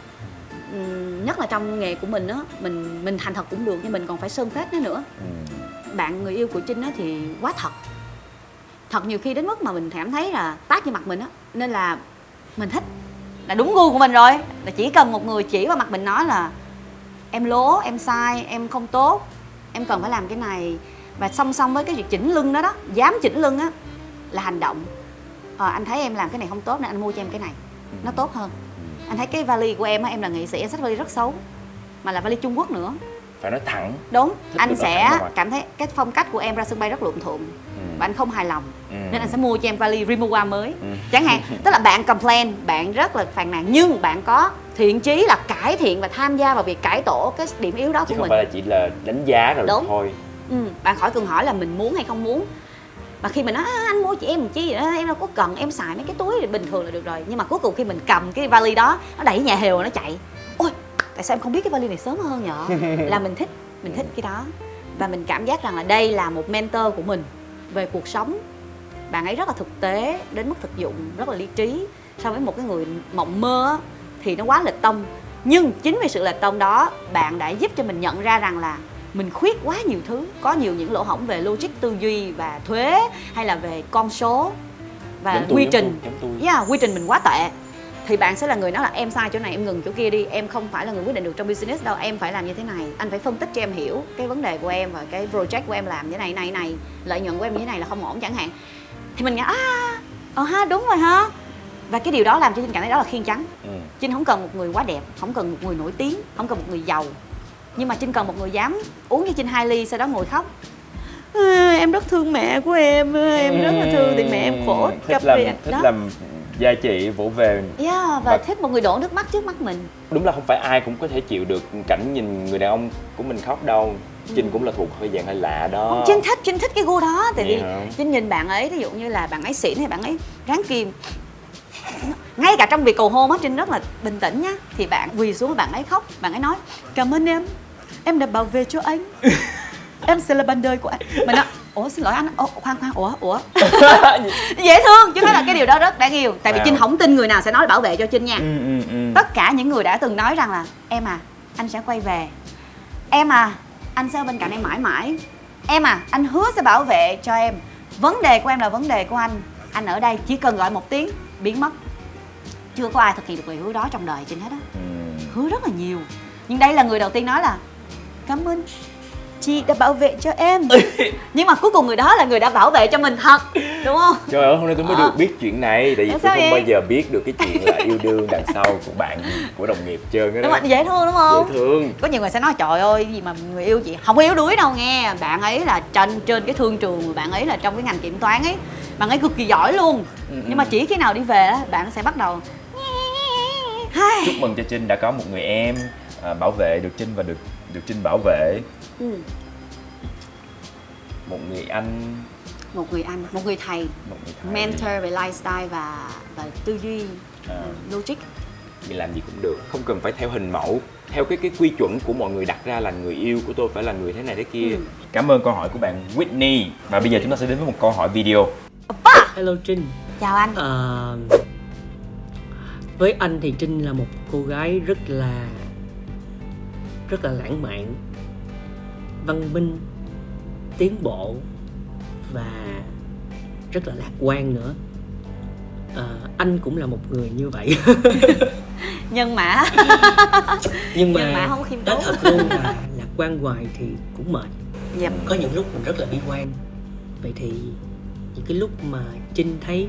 Nhất là trong nghề của mình á, mình thành thật cũng được, nhưng mình còn phải sơn phết nó nữa. Bạn người yêu của Trinh á thì quá thật. Thật nhiều khi đến mức mà mình cảm thấy là tát vô mặt mình á. Nên là mình thích, là đúng gu của mình rồi. Là chỉ cần một người chỉ vào mặt mình nói là em lố, em sai, em không tốt, em cần phải làm cái này. Và song song với cái việc chỉnh lưng đó đó, dám chỉnh lưng á, là hành động. Anh thấy em làm cái này không tốt nên anh mua cho em cái này, nó tốt hơn. Anh thấy cái vali của em á, em là nghệ sĩ, em xách vali rất xấu, mà là vali Trung Quốc nữa. Phải nói thẳng. Đúng, anh sẽ cảm thấy cái phong cách của em ra sân bay rất luộm thuộm, và anh không hài lòng, nên anh sẽ mua cho em vali Rimowa mới. Chẳng hạn, tức là bạn complain, bạn rất là phàn nàn, nhưng bạn có thiện chí là cải thiện và tham gia vào việc cải tổ cái điểm yếu đó của chứ mình. không phải là chỉ là đánh giá rồi thôi. Bạn khỏi cần hỏi là mình muốn hay không muốn. Mà khi mình nói anh mua chị em một chi vậy đó, em đâu có cần, em xài mấy cái túi thì bình thường là được rồi. Nhưng mà cuối cùng khi mình cầm cái vali đó, nó đẩy nhà hều nó chạy. Ôi, tại sao em không biết cái vali này sớm hơn nhở? Là mình thích cái đó. Và mình cảm giác rằng là đây là một mentor của mình về cuộc sống. Bạn ấy rất là thực tế, đến mức thực dụng, rất là lý trí. So với một cái người mộng mơ thì nó quá lệch tông. Nhưng chính vì sự lệch tông đó, bạn đã giúp cho mình nhận ra rằng là mình khuyết quá nhiều thứ. Có nhiều những lỗ hổng về logic tư duy và thuế, hay là về con số và quy trình. Quy trình mình quá tệ. Thì bạn sẽ là người nói là em sai chỗ này, em ngừng chỗ kia đi. Em không phải là người quyết định được trong business đâu, em phải làm như thế này. Anh phải phân tích cho em hiểu cái vấn đề của em và cái project của em làm như thế này, lợi nhuận của em như thế này là không ổn chẳng hạn. Thì mình nghĩ đúng rồi ha. Và cái điều đó làm cho Trinh cảm thấy đó là khiên trắng. Trinh không cần một người quá đẹp, không cần một người nổi tiếng, không cần một người giàu. Nhưng mà Trinh cần một người dám uống cho Trinh 2 ly, sau đó ngồi khóc. Em rất thương mẹ của em rất là thương, thì mẹ em khổ. Thích làm gia trị vỗ về. Và thích một người đổ nước mắt trước mắt mình. Đúng là không phải ai cũng có thể chịu được cảnh nhìn người đàn ông của mình khóc đâu. Trinh cũng là thuộc hơi dạng hơi lạ đó. Trinh thích cái gu đó. Tại vì Trinh nhìn bạn ấy, ví dụ như là bạn ấy xỉn hay bạn ấy ráng kìm. Ngay cả trong việc cầu hôn á, Trinh rất là bình tĩnh nhá. Thì bạn quỳ xuống, bạn ấy khóc, bạn ấy nói cảm ơn em đã bảo vệ cho anh. Em sẽ là bạn đời của anh. Mình nói ủa xin lỗi anh. Khoan ủa dễ thương chứ. Nói là cái điều đó rất đáng yêu. Tại vì Trinh không tin người nào sẽ nói bảo vệ cho Trinh nha. Tất cả những người đã từng nói rằng là em anh sẽ quay về, em anh sẽ ở bên cạnh em mãi mãi, em anh hứa sẽ bảo vệ cho em. Vấn đề của em là vấn đề của anh ở đây chỉ cần gọi một tiếng biến mất. Chưa có ai thực hiện được lời hứa đó trong đời Trinh hết á. Hứa rất là nhiều, nhưng đây là người đầu tiên nói là cảm ơn chị đã bảo vệ cho em. Nhưng mà cuối cùng người đó là người đã bảo vệ cho mình thật, đúng không? Trời ơi, hôm nay tôi mới được biết chuyện này. Tại vì Tại tôi sao không vậy? bao giờ biết được cái chuyện là yêu đương đằng sau của bạn, của đồng nghiệp trơn á Đúng đó. rồi, dễ thương đúng không? Dễ thương. Có nhiều người sẽ nói trời ơi gì mà người yêu chị không có yếu đuối đâu nghe. Bạn ấy là trên cái thương trường, bạn ấy là trong cái ngành kiểm toán ấy, bạn ấy cực kỳ giỏi luôn. Nhưng mà chỉ khi nào đi về á, bạn sẽ bắt đầu Chúc mừng cho Trinh đã có một người em bảo vệ được Trinh và được Trinh bảo vệ. Ừ. Một người anh, Một người anh, một người thầy, một người thầy. mentor về lifestyle và tư duy, logic. Mình làm gì cũng được, không cần phải theo hình mẫu, theo cái quy chuẩn của mọi người đặt ra là người yêu của tôi phải là người thế này thế kia. Cảm ơn câu hỏi của bạn Whitney. Và bây giờ chúng ta sẽ đến với một câu hỏi video. Hello Trinh. Chào anh. Với anh thì Trinh là một cô gái rất là lãng mạn, văn minh, tiến bộ và rất là lạc quan nữa. Anh cũng là một người như vậy. Nhân mã. Nhưng Nhưng mà mà không khiêm nói tốn. thật luôn là lạc quan hoài thì cũng mệt. Yep. Có những lúc mình rất là bi quan. Vậy thì những cái lúc mà Trinh thấy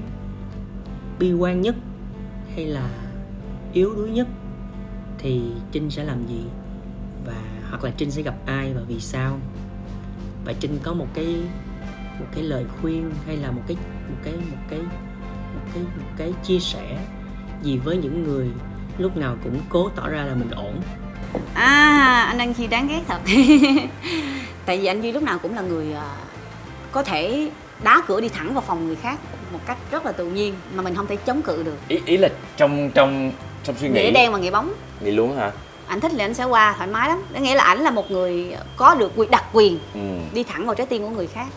bi quan nhất hay là yếu đuối nhất thì Trinh sẽ làm gì, và hoặc là Trinh sẽ gặp ai và vì sao? Và Trinh có một cái lời khuyên hay là một cái chia sẻ gì với những người lúc nào cũng cố tỏ ra là mình ổn? Anh đang Duy đáng ghét thật. Tại vì anh Duy lúc nào cũng là người có thể đá cửa đi thẳng vào phòng người khác một cách rất là tự nhiên mà mình không thể chống cự được. Ý là trong suy nghĩ. Nghĩa đen và nghĩa bóng. Nghĩ luôn hả? Ảnh thích thì anh sẽ qua thoải mái lắm. Có nghĩa là ảnh là một người có được đặc quyền đi thẳng vào trái tim của người khác.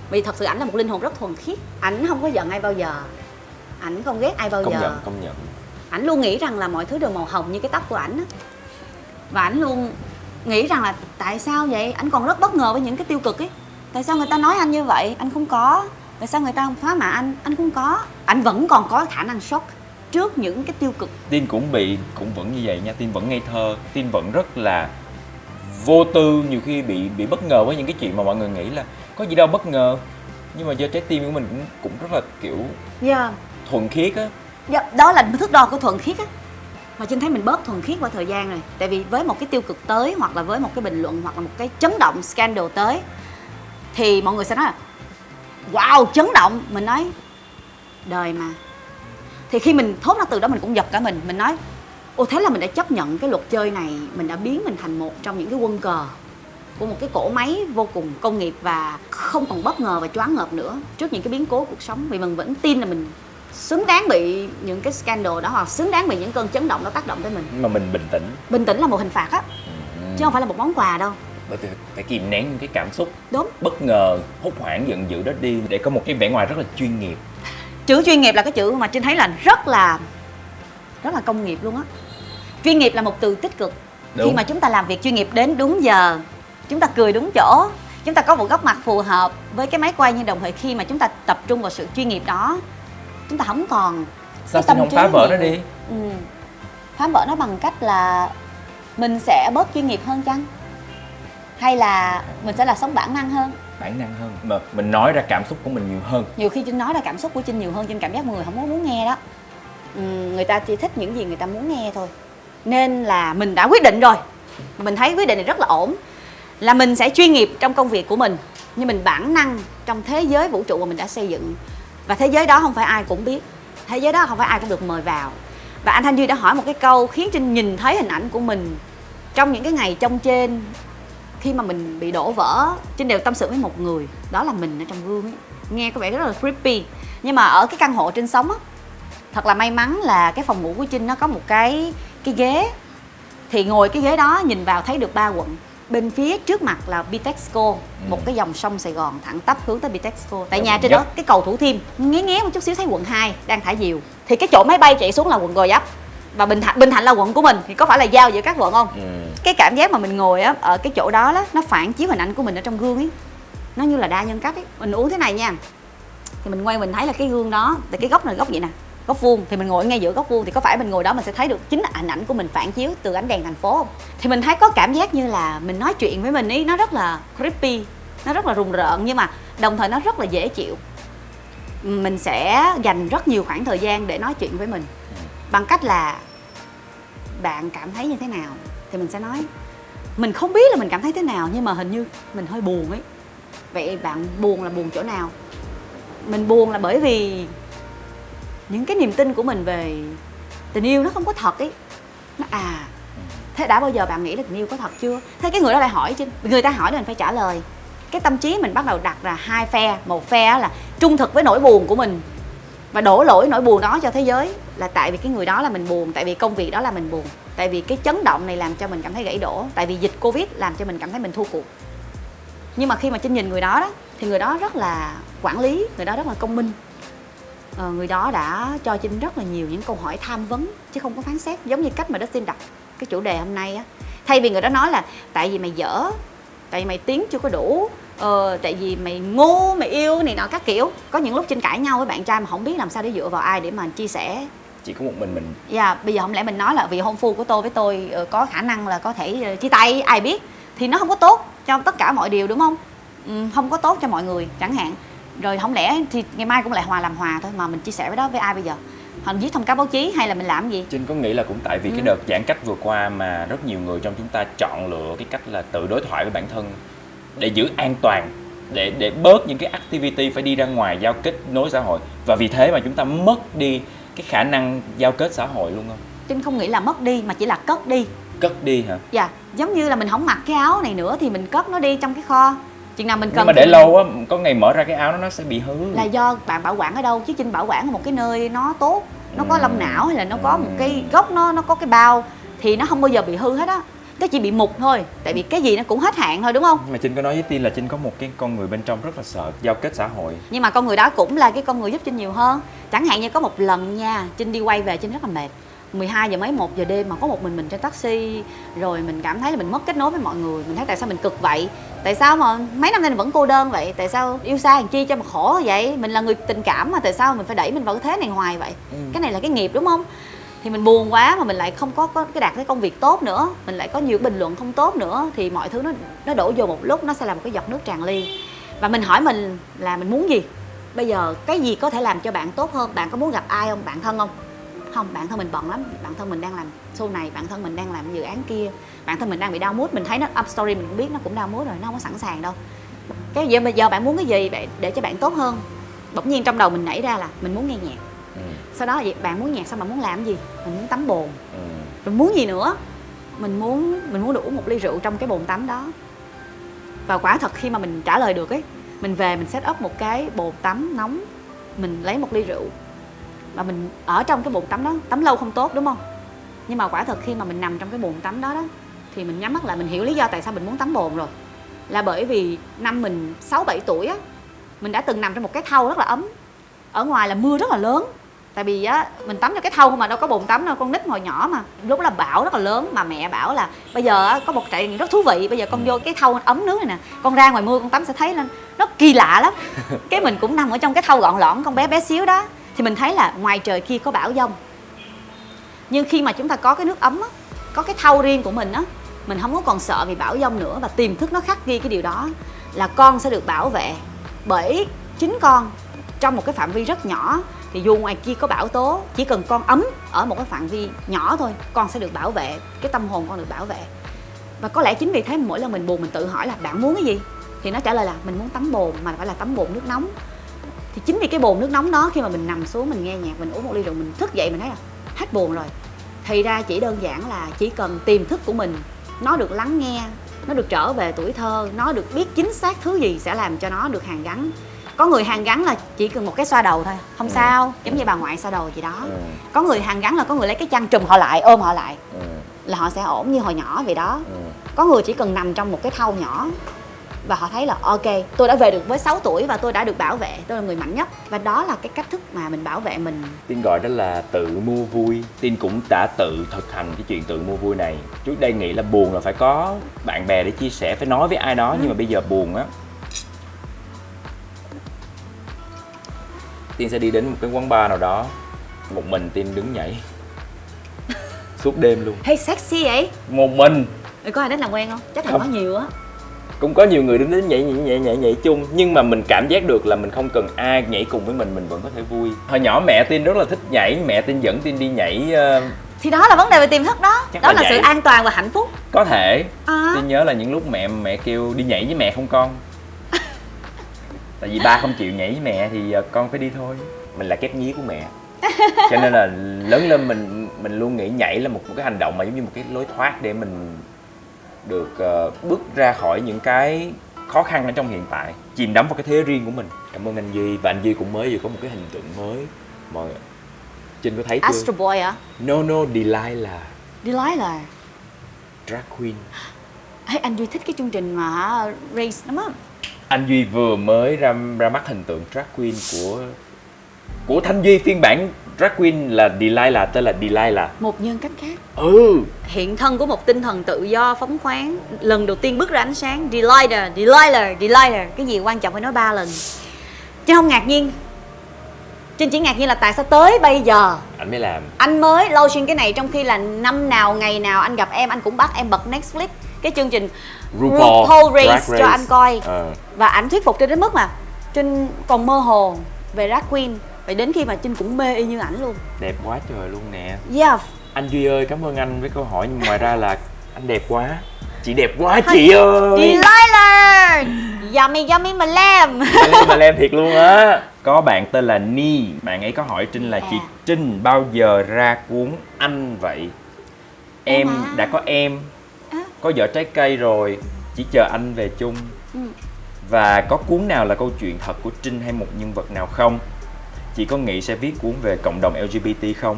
Vì thật sự ảnh là một linh hồn rất thuần khiết. Ảnh không có giận ai bao giờ, ảnh không ghét ai bao giờ. Công nhận. Ảnh luôn nghĩ rằng là mọi thứ đều màu hồng như cái tóc của ảnh á. Và ảnh luôn nghĩ rằng là tại sao vậy? Ảnh còn rất bất ngờ với những cái tiêu cực ấy. Tại sao người ta nói anh như vậy? Anh không có. Tại sao người ta phá mạ anh? Anh không có. Ảnh vẫn còn có khả năng shock trước những cái tiêu cực. Tin cũng vẫn như vậy nha. Tin vẫn ngây thơ, Tin vẫn rất là vô tư, nhiều khi bị bất ngờ với những cái chuyện mà mọi người nghĩ là có gì đâu bất ngờ. Nhưng mà do trái tim của mình cũng rất là kiểu thuần khiết á. Đó là thước đo của thuần khiết á. Mà Trinh thấy mình bớt thuần khiết qua thời gian rồi. Tại vì với một cái tiêu cực tới, hoặc là với một cái bình luận, hoặc là một cái chấn động scandal tới, thì mọi người sẽ nói là wow, chấn động. Mình nói đời mà. Thì khi mình thốt ra từ đó mình cũng giật cả mình. Mình nói ồ, thế là mình đã chấp nhận cái luật chơi này. Mình đã biến mình thành một trong những cái quân cờ của một cái cỗ máy vô cùng công nghiệp, và không còn bất ngờ và choáng ngợp nữa trước những cái biến cố cuộc sống. Vì mình vẫn tin là mình xứng đáng bị những cái scandal đó, hoặc xứng đáng bị những cơn chấn động đó tác động tới mình. Nhưng mà mình bình tĩnh. Bình tĩnh là một hình phạt á, chứ không phải là một món quà đâu. Bởi vì phải kìm nén những cái cảm xúc Đúng. bất ngờ, hốt hoảng, giận dữ đó đi để có một cái vẻ ngoài rất là chuyên nghiệp. Chữ chuyên nghiệp là cái chữ mà Trinh thấy là rất là công nghiệp luôn á. Chuyên nghiệp là một từ tích cực. Đúng. Khi mà chúng ta làm việc chuyên nghiệp đến đúng giờ, chúng ta cười đúng chỗ, chúng ta có một góc mặt phù hợp với cái máy quay, nhưng đồng thời khi mà chúng ta tập trung vào sự chuyên nghiệp đó, chúng ta không còn Sao cái tâm Xin không trí phá vỡ nhiều. nó đi? Phá vỡ nó bằng cách là mình sẽ bớt chuyên nghiệp hơn chăng? Hay là mình sẽ là sống bản năng hơn? Bản năng hơn, mà mình nói ra cảm xúc của mình nhiều hơn. Nhiều khi Trinh nói ra cảm xúc của Trinh nhiều hơn, Trinh cảm giác mọi người không có muốn nghe đó. Người ta chỉ thích những gì người ta muốn nghe thôi. Nên là mình đã quyết định rồi, mình thấy quyết định này rất là ổn, là mình sẽ chuyên nghiệp trong công việc của mình, nhưng mình bản năng trong thế giới vũ trụ mà mình đã xây dựng. Và thế giới đó không phải ai cũng biết, thế giới đó không phải ai cũng được mời vào. Và anh Thanh Duy đã hỏi một cái câu khiến Trinh nhìn thấy hình ảnh của mình trong những cái ngày trong trên. Khi mà mình bị đổ vỡ, Trinh đều tâm sự với một người, đó là mình ở trong gương ấy. Nghe có vẻ rất là creepy. Nhưng mà ở cái căn hộ Trinh sống á, thật là may mắn là cái phòng ngủ của Trinh nó có một cái ghế. Thì ngồi cái ghế đó nhìn vào thấy được 3 quận. Bên phía trước mặt là Bitexco, một cái dòng sông Sài Gòn thẳng tắp hướng tới Bitexco. Tại nhà trên đó cái cầu Thủ Thiêm, nghé một chút xíu thấy quận 2 đang thả diều. Thì cái chỗ máy bay chạy xuống là quận Gò Vấp. Và Bình Thạnh là quận của mình, thì có phải là giao giữa các quận không? Cái cảm giác mà mình ngồi á ở cái chỗ đó, nó phản chiếu hình ảnh của mình ở trong gương ấy. Nó như là đa nhân cách ấy. Mình uống thế này nha, thì mình quay mình thấy là cái gương đó, tại cái góc này góc vậy nè, góc vuông, thì mình ngồi ngay giữa góc vuông, thì có phải mình ngồi đó mình sẽ thấy được chính hình ảnh của mình phản chiếu từ ánh đèn thành phố không? Thì mình thấy có cảm giác như là mình nói chuyện với mình ấy, nó rất là creepy, nó rất là rùng rợn, nhưng mà đồng thời nó rất là dễ chịu. Mình sẽ dành rất nhiều khoảng thời gian để nói chuyện với mình bằng cách là bạn cảm thấy như thế nào thì mình sẽ nói. Mình không biết là mình cảm thấy thế nào, nhưng mà hình như mình hơi buồn ấy. Vậy bạn buồn là buồn chỗ nào? Mình buồn là bởi vì những cái niềm tin của mình về tình yêu nó không có thật ấy. Thế đã bao giờ bạn nghĩ là tình yêu có thật chưa? Thế cái người đó lại hỏi chứ, người ta hỏi thì mình phải trả lời. Cái tâm trí mình bắt đầu đặt ra hai phe. Một phe là trung thực với nỗi buồn của mình và đổ lỗi nỗi buồn đó cho thế giới, là tại vì cái người đó là mình buồn, tại vì công việc đó là mình buồn, tại vì cái chấn động này làm cho mình cảm thấy gãy đổ, tại vì dịch Covid làm cho mình cảm thấy mình thua cuộc. Nhưng mà khi mà Trinh nhìn người đó thì người đó rất là quản lý, người đó rất là công minh. Người đó đã cho Trinh rất là nhiều những câu hỏi tham vấn chứ không có phán xét, giống như cách mà Dustin đặt cái chủ đề hôm nay á. Thay vì người đó nói là tại vì mày dở, tại vì mày tiếng chưa có đủ, tại vì mày ngu, mày yêu này nọ các kiểu. Có những lúc Trinh cãi nhau với bạn trai mà không biết làm sao để dựa vào ai để mà chia sẻ. Chỉ có một mình. Bây giờ không lẽ mình nói là vì hôn phu của tôi với tôi có khả năng là có thể chia tay, ai biết, thì nó không có tốt cho tất cả mọi điều, đúng không? Không có tốt cho mọi người chẳng hạn. Rồi không lẽ thì ngày mai cũng lại làm hòa thôi, mà mình chia sẻ với đó với ai bây giờ? Mình viết thông cáo báo chí hay là mình làm gì? Trinh có nghĩ là cũng tại vì cái đợt giãn cách vừa qua mà rất nhiều người trong chúng ta chọn lựa cái cách là tự đối thoại với bản thân để giữ an toàn, để bớt những cái activity phải đi ra ngoài giao kết nối xã hội, và vì thế mà chúng ta mất đi cái khả năng giao kết xã hội luôn không? Trinh không nghĩ là mất đi mà chỉ là cất đi. Cất đi hả? Dạ, giống như là mình không mặc cái áo này nữa thì mình cất nó đi trong cái kho. Chừng nào mình cần. Nhưng mà để lâu á, có ngày mở ra cái áo nó sẽ bị hư. Là do bạn bảo quản ở đâu, chứ Trinh bảo quản ở một cái nơi nó tốt, nó có lông não hay là nó có một cái gốc, nó có cái bao thì nó không bao giờ bị hư hết á. Nó chỉ bị mục thôi, tại vì cái gì nó cũng hết hạn thôi, đúng không? Mà Trinh có nói với Tiên là Trinh có một cái con người bên trong rất là sợ giao kết xã hội. Nhưng mà con người đó cũng là cái con người giúp Trinh nhiều hơn. Chẳng hạn như có một lần nha, Trinh đi quay về Trinh rất là mệt, 12 giờ mấy 1 giờ đêm mà có một mình trên taxi, rồi mình cảm thấy là mình mất kết nối với mọi người. Mình thấy tại sao mình cực vậy, tại sao mà mấy năm nay mình vẫn cô đơn vậy, tại sao yêu xa làm chi cho mà khổ vậy, mình là người tình cảm mà tại sao mình phải đẩy mình vào cái thế này hoài vậy. Cái này là cái nghiệp, đúng không? Thì mình buồn quá mà mình lại không có cái đạt cái công việc tốt nữa, mình lại có nhiều bình luận không tốt nữa, thì mọi thứ nó đổ vô một lúc, nó sẽ là một cái giọt nước tràn ly. Và mình hỏi mình là mình muốn gì bây giờ, cái gì có thể làm cho bạn tốt hơn. Bạn có muốn gặp ai không? Bạn thân không? Không, bạn thân mình bận lắm, bạn thân mình đang làm show này, bạn thân mình đang làm dự án kia, bạn thân mình đang bị down mood, mình thấy nó up story mình cũng biết nó cũng down mood rồi, nó không có sẵn sàng đâu. Cái gì bây giờ bạn muốn cái gì để cho bạn tốt hơn? Bỗng nhiên trong đầu mình nảy ra là mình muốn nghe nhạc. Sau đó vậy bạn muốn nhạc xong bạn muốn làm gì? Mình muốn tắm bồn. Mình muốn gì nữa? Mình muốn đủ một ly rượu trong cái bồn tắm đó. Và quả thật khi mà mình trả lời được ấy, mình về mình set up một cái bồn tắm nóng, mình lấy một ly rượu và mình ở trong cái bồn tắm đó. Tắm lâu không tốt, đúng không? Nhưng mà quả thật khi mà mình nằm trong cái bồn tắm đó thì mình nhắm mắt lại, mình hiểu lý do tại sao mình muốn tắm bồn rồi. Là bởi vì năm mình 6-7 tuổi á, mình đã từng nằm trong một cái thau rất là ấm. Ở ngoài là mưa rất là lớn, tại vì á mình tắm trong cái thau mà đâu có bồn tắm đâu, con nít hồi nhỏ mà. Lúc đó là bão rất là lớn, mà mẹ bảo là bây giờ á, có một trải nghiệm rất thú vị, bây giờ con vô cái thau ấm nước này nè, con ra ngoài mưa con tắm sẽ thấy lên nó kỳ lạ lắm. Cái mình cũng nằm ở trong cái thau gọn lõn, con bé xíu đó, thì mình thấy là ngoài trời kia có bão giông. Nhưng khi mà chúng ta có cái nước ấm á, có cái thau riêng của mình á, mình không có còn sợ vì bão giông nữa. Và tiềm thức nó khắc ghi cái điều đó là con sẽ được bảo vệ bởi chính con trong một cái phạm vi rất nhỏ. Thì dù ngoài kia có bão tố, chỉ cần con ấm ở một cái phạm vi nhỏ thôi, con sẽ được bảo vệ, cái tâm hồn con được bảo vệ. Và có lẽ chính vì thế mỗi lần mình buồn mình tự hỏi là bạn muốn cái gì, thì nó trả lời là mình muốn tắm bồn, mà phải là tắm bồn nước nóng. Thì chính vì cái bồn nước nóng đó, khi mà mình nằm xuống mình nghe nhạc, mình uống một ly rượu, mình thức dậy mình thấy là hết buồn rồi. Thì ra chỉ đơn giản là chỉ cần tiềm thức của mình nó được lắng nghe, nó được trở về tuổi thơ, nó được biết chính xác thứ gì sẽ làm cho nó được hàn gắn. Có người hàn gắn là chỉ cần một cái xoa đầu thôi, không sao, giống như bà ngoại xoa đầu gì đó. Có người hàn gắn là có người lấy cái chăn trùm họ lại, ôm họ lại, là họ sẽ ổn như hồi nhỏ vậy đó. Có người chỉ cần nằm trong một cái thau nhỏ và họ thấy là ok, tôi đã về được với 6 tuổi và tôi đã được bảo vệ, tôi là người mạnh nhất. Và đó là cái cách thức mà mình bảo vệ mình. Tiên gọi đó là tự mua vui. Tiên cũng đã tự thực hành cái chuyện tự mua vui này. Trước đây nghĩ là buồn là phải có bạn bè để chia sẻ, phải nói với ai đó. Nhưng mà bây giờ buồn á, Tiên sẽ đi đến một cái quán bar nào đó, Một mình Tin đứng nhảy suốt đêm luôn. Hey sexy vậy. Một mình. Rồi có ai đến làm quen không? Chắc là Không. có nhiều á. Cũng có nhiều người đến nhảy chung, nhưng mà mình cảm giác được là mình không cần ai nhảy cùng với mình vẫn có thể vui. Hồi nhỏ mẹ Tin rất là thích nhảy, mẹ Tin dẫn Tin đi nhảy. Thì đó là vấn đề về tiềm thức đó. Chắc Đó là là sự vậy. an toàn và hạnh phúc. Có thể À. Tin nhớ là những lúc mẹ kêu đi nhảy với mẹ không con. Tại vì ba không chịu nhảy với mẹ thì con phải đi thôi. Mình là kép nhí của mẹ. Cho nên là lớn lên mình luôn nghĩ nhảy là một cái hành động mà giống như một cái lối thoát để mình được bước ra khỏi những cái khó khăn ở trong hiện tại, chìm đắm vào cái thế riêng của mình. Cảm ơn anh Duy, và anh Duy cũng mới vừa có một cái hình tượng mới mà Trinh có thấy chưa? Astro Boy hả? No, Delilah, Delilah. drag queen. Hey, anh Duy thích cái chương trình mà hả, Race lắm á. Anh Duy vừa mới ra mắt hình tượng drag queen của Thanh Duy, phiên bản drag queen là Delilah, tên là Delilah. Một nhân cách khác. Ừ. Hiện thân của một tinh thần tự do phóng khoáng, lần đầu tiên bước ra ánh sáng. Delilah. Cái gì quan trọng phải nói 3 lần. Trinh không ngạc nhiên. Trinh chỉ ngạc nhiên là tại sao tới bây giờ Anh mới làm. anh mới launching cái này, trong khi là năm nào ngày nào anh gặp em anh cũng bắt em bật Netflix cái chương trình RuPaul Race cho anh coi. Và ảnh thuyết phục Trinh đến mức mà Trinh còn mơ hồ về drag queen. Vậy đến khi mà Trinh cũng mê y như ảnh luôn. Đẹp quá trời luôn nè. Yeah. Anh Duy ơi, cảm ơn anh với câu hỏi, nhưng ngoài ra là anh đẹp quá. Chị đẹp quá chị ơi. Delilah. Yummy mà làm. Mà làm thiệt luôn á. Có bạn tên là Ni, bạn ấy có hỏi Trinh là chị Trinh bao giờ ra cuốn Anh vậy? Em đã có em, có vỏ trái cây rồi, chỉ chờ anh về chung. Và có cuốn nào là câu chuyện thật của Trinh hay một nhân vật nào không? Chị có nghĩ sẽ viết cuốn về cộng đồng LGBT không?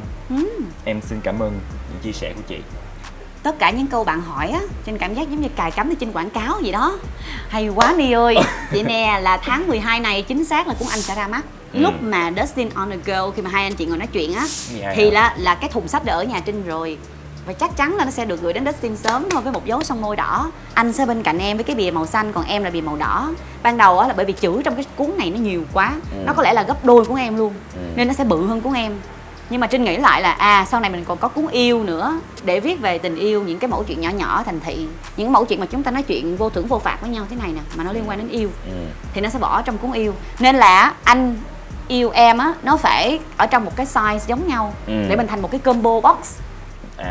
Em xin cảm ơn những chia sẻ của chị. Tất cả những câu bạn hỏi á, Trinh cảm giác giống như cài cắm trên quảng cáo gì đó. Hay quá Ni ơi. Chị nè, là tháng 12 này chính xác là cuốn Anh sẽ ra mắt. Lúc mà Dustin on the Go, khi mà hai anh chị ngồi nói chuyện á, thì là cái thùng sách đã ở nhà Trinh rồi. Và chắc chắn là nó sẽ được gửi đến Dustin sớm thôi, với một dấu son môi đỏ. Anh sẽ bên cạnh em với cái bìa màu xanh, còn em là bìa màu đỏ. Ban đầu á là bởi vì chữ trong cái cuốn này nó nhiều quá, nó có lẽ là gấp đôi của em luôn, nên nó sẽ bự hơn của em. Nhưng mà Trinh nghĩ lại là sau này mình còn có cuốn yêu nữa, để viết về tình yêu, những cái mẩu chuyện nhỏ nhỏ thành thị, những mẩu chuyện mà chúng ta nói chuyện vô thưởng vô phạt với nhau thế này nè, mà nó liên quan đến yêu, thì nó sẽ bỏ trong cuốn yêu. Nên là anh yêu em á, nó phải ở trong một cái size giống nhau, để mình thành một cái combo box.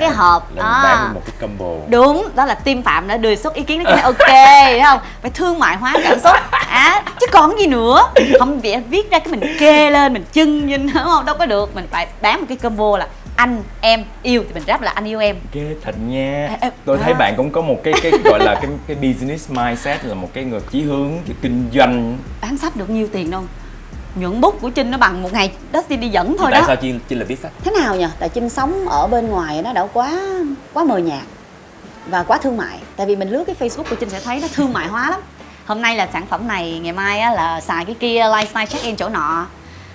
Cái hộp bán một cái combo. Đúng, đó là team Phạm đã đề xuất ý kiến đó, cho ok, đúng không? Phải thương mại hóa cảm xúc. Chứ còn gì nữa. Không viết ra cái mình kê lên, mình trưng nhìn, đúng không? Đâu có được, mình phải bán một cái combo là anh, em, yêu, thì mình ráp là anh yêu em. Ghê thật nha. Tôi thấy bạn cũng có một cái gọi là cái business mindset, là một cái người chí hướng kinh doanh. Bán sách được nhiêu tiền đâu. Nhuận bút của Trinh nó bằng một ngày Dustin đi dẫn thôi. Tại đó. sao Trinh là viết sách? Thế nào nhỉ? Tại Trinh sống ở bên ngoài nó đã quá mờ nhạt và quá thương mại. Tại vì mình lướt cái Facebook của Trinh sẽ thấy nó thương mại hóa lắm. Hôm nay là sản phẩm này, ngày mai á là xài cái kia, lifestyle check-in chỗ nọ.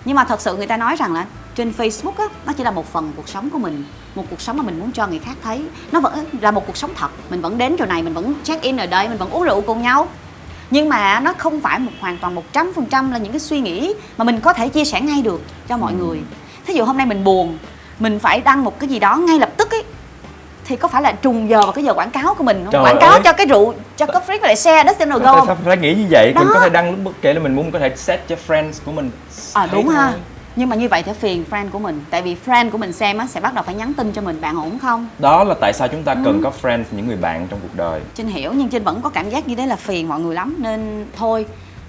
Nhưng mà thật sự người ta nói rằng là trên Facebook á, nó chỉ là một phần cuộc sống của mình, một cuộc sống mà mình muốn cho người khác thấy. Nó vẫn là một cuộc sống thật. Mình vẫn đến chỗ này, mình vẫn check-in ở đây, mình vẫn uống rượu cùng nhau. Nhưng mà nó không phải hoàn toàn 100% là những cái suy nghĩ mà mình có thể chia sẻ ngay được cho mọi người. Thí dụ hôm nay mình buồn, mình phải đăng một cái gì đó ngay lập tức ấy, thì có phải là trùng giờ vào cái giờ quảng cáo của mình không? Quảng cáo cho cái rượu, cho cái free lại share Dustin on the Go. Tại sao phải nghĩ như vậy? Mình có thể đăng lúc bất kể là mình muốn, có thể set cho friends của mình. Đúng ha. Nhưng mà như vậy sẽ phiền friend của mình. Tại vì friend của mình xem á, sẽ bắt đầu phải nhắn tin cho mình, bạn ổn không? Đó là tại sao chúng ta cần có friends, những người bạn trong cuộc đời. Trinh hiểu, nhưng Trinh vẫn có cảm giác như thế là phiền mọi người lắm. Nên thôi,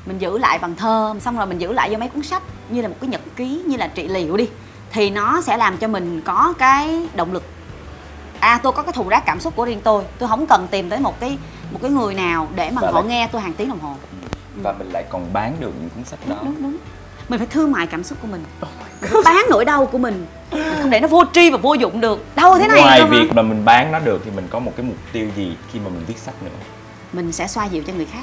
mình giữ lại bằng thơ, xong rồi mình giữ lại vô mấy cuốn sách, như là một cái nhật ký, như là trị liệu đi. Thì nó sẽ làm cho mình có cái động lực. Tôi có cái thùng rác cảm xúc của riêng tôi không cần tìm tới một cái người nào để mà họ nghe tôi hàng tiếng đồng hồ. Và mình lại còn bán được những cuốn sách đó. Đúng. Mình phải thương mại cảm xúc của mình. Mình phải bán nỗi đau của mình không để nó vô tri và vô dụng được. Đâu thế này. Ngoài việc mà mình bán nó được thì mình có một cái mục tiêu gì khi mà mình viết sách nữa? Mình sẽ xoa dịu cho người khác.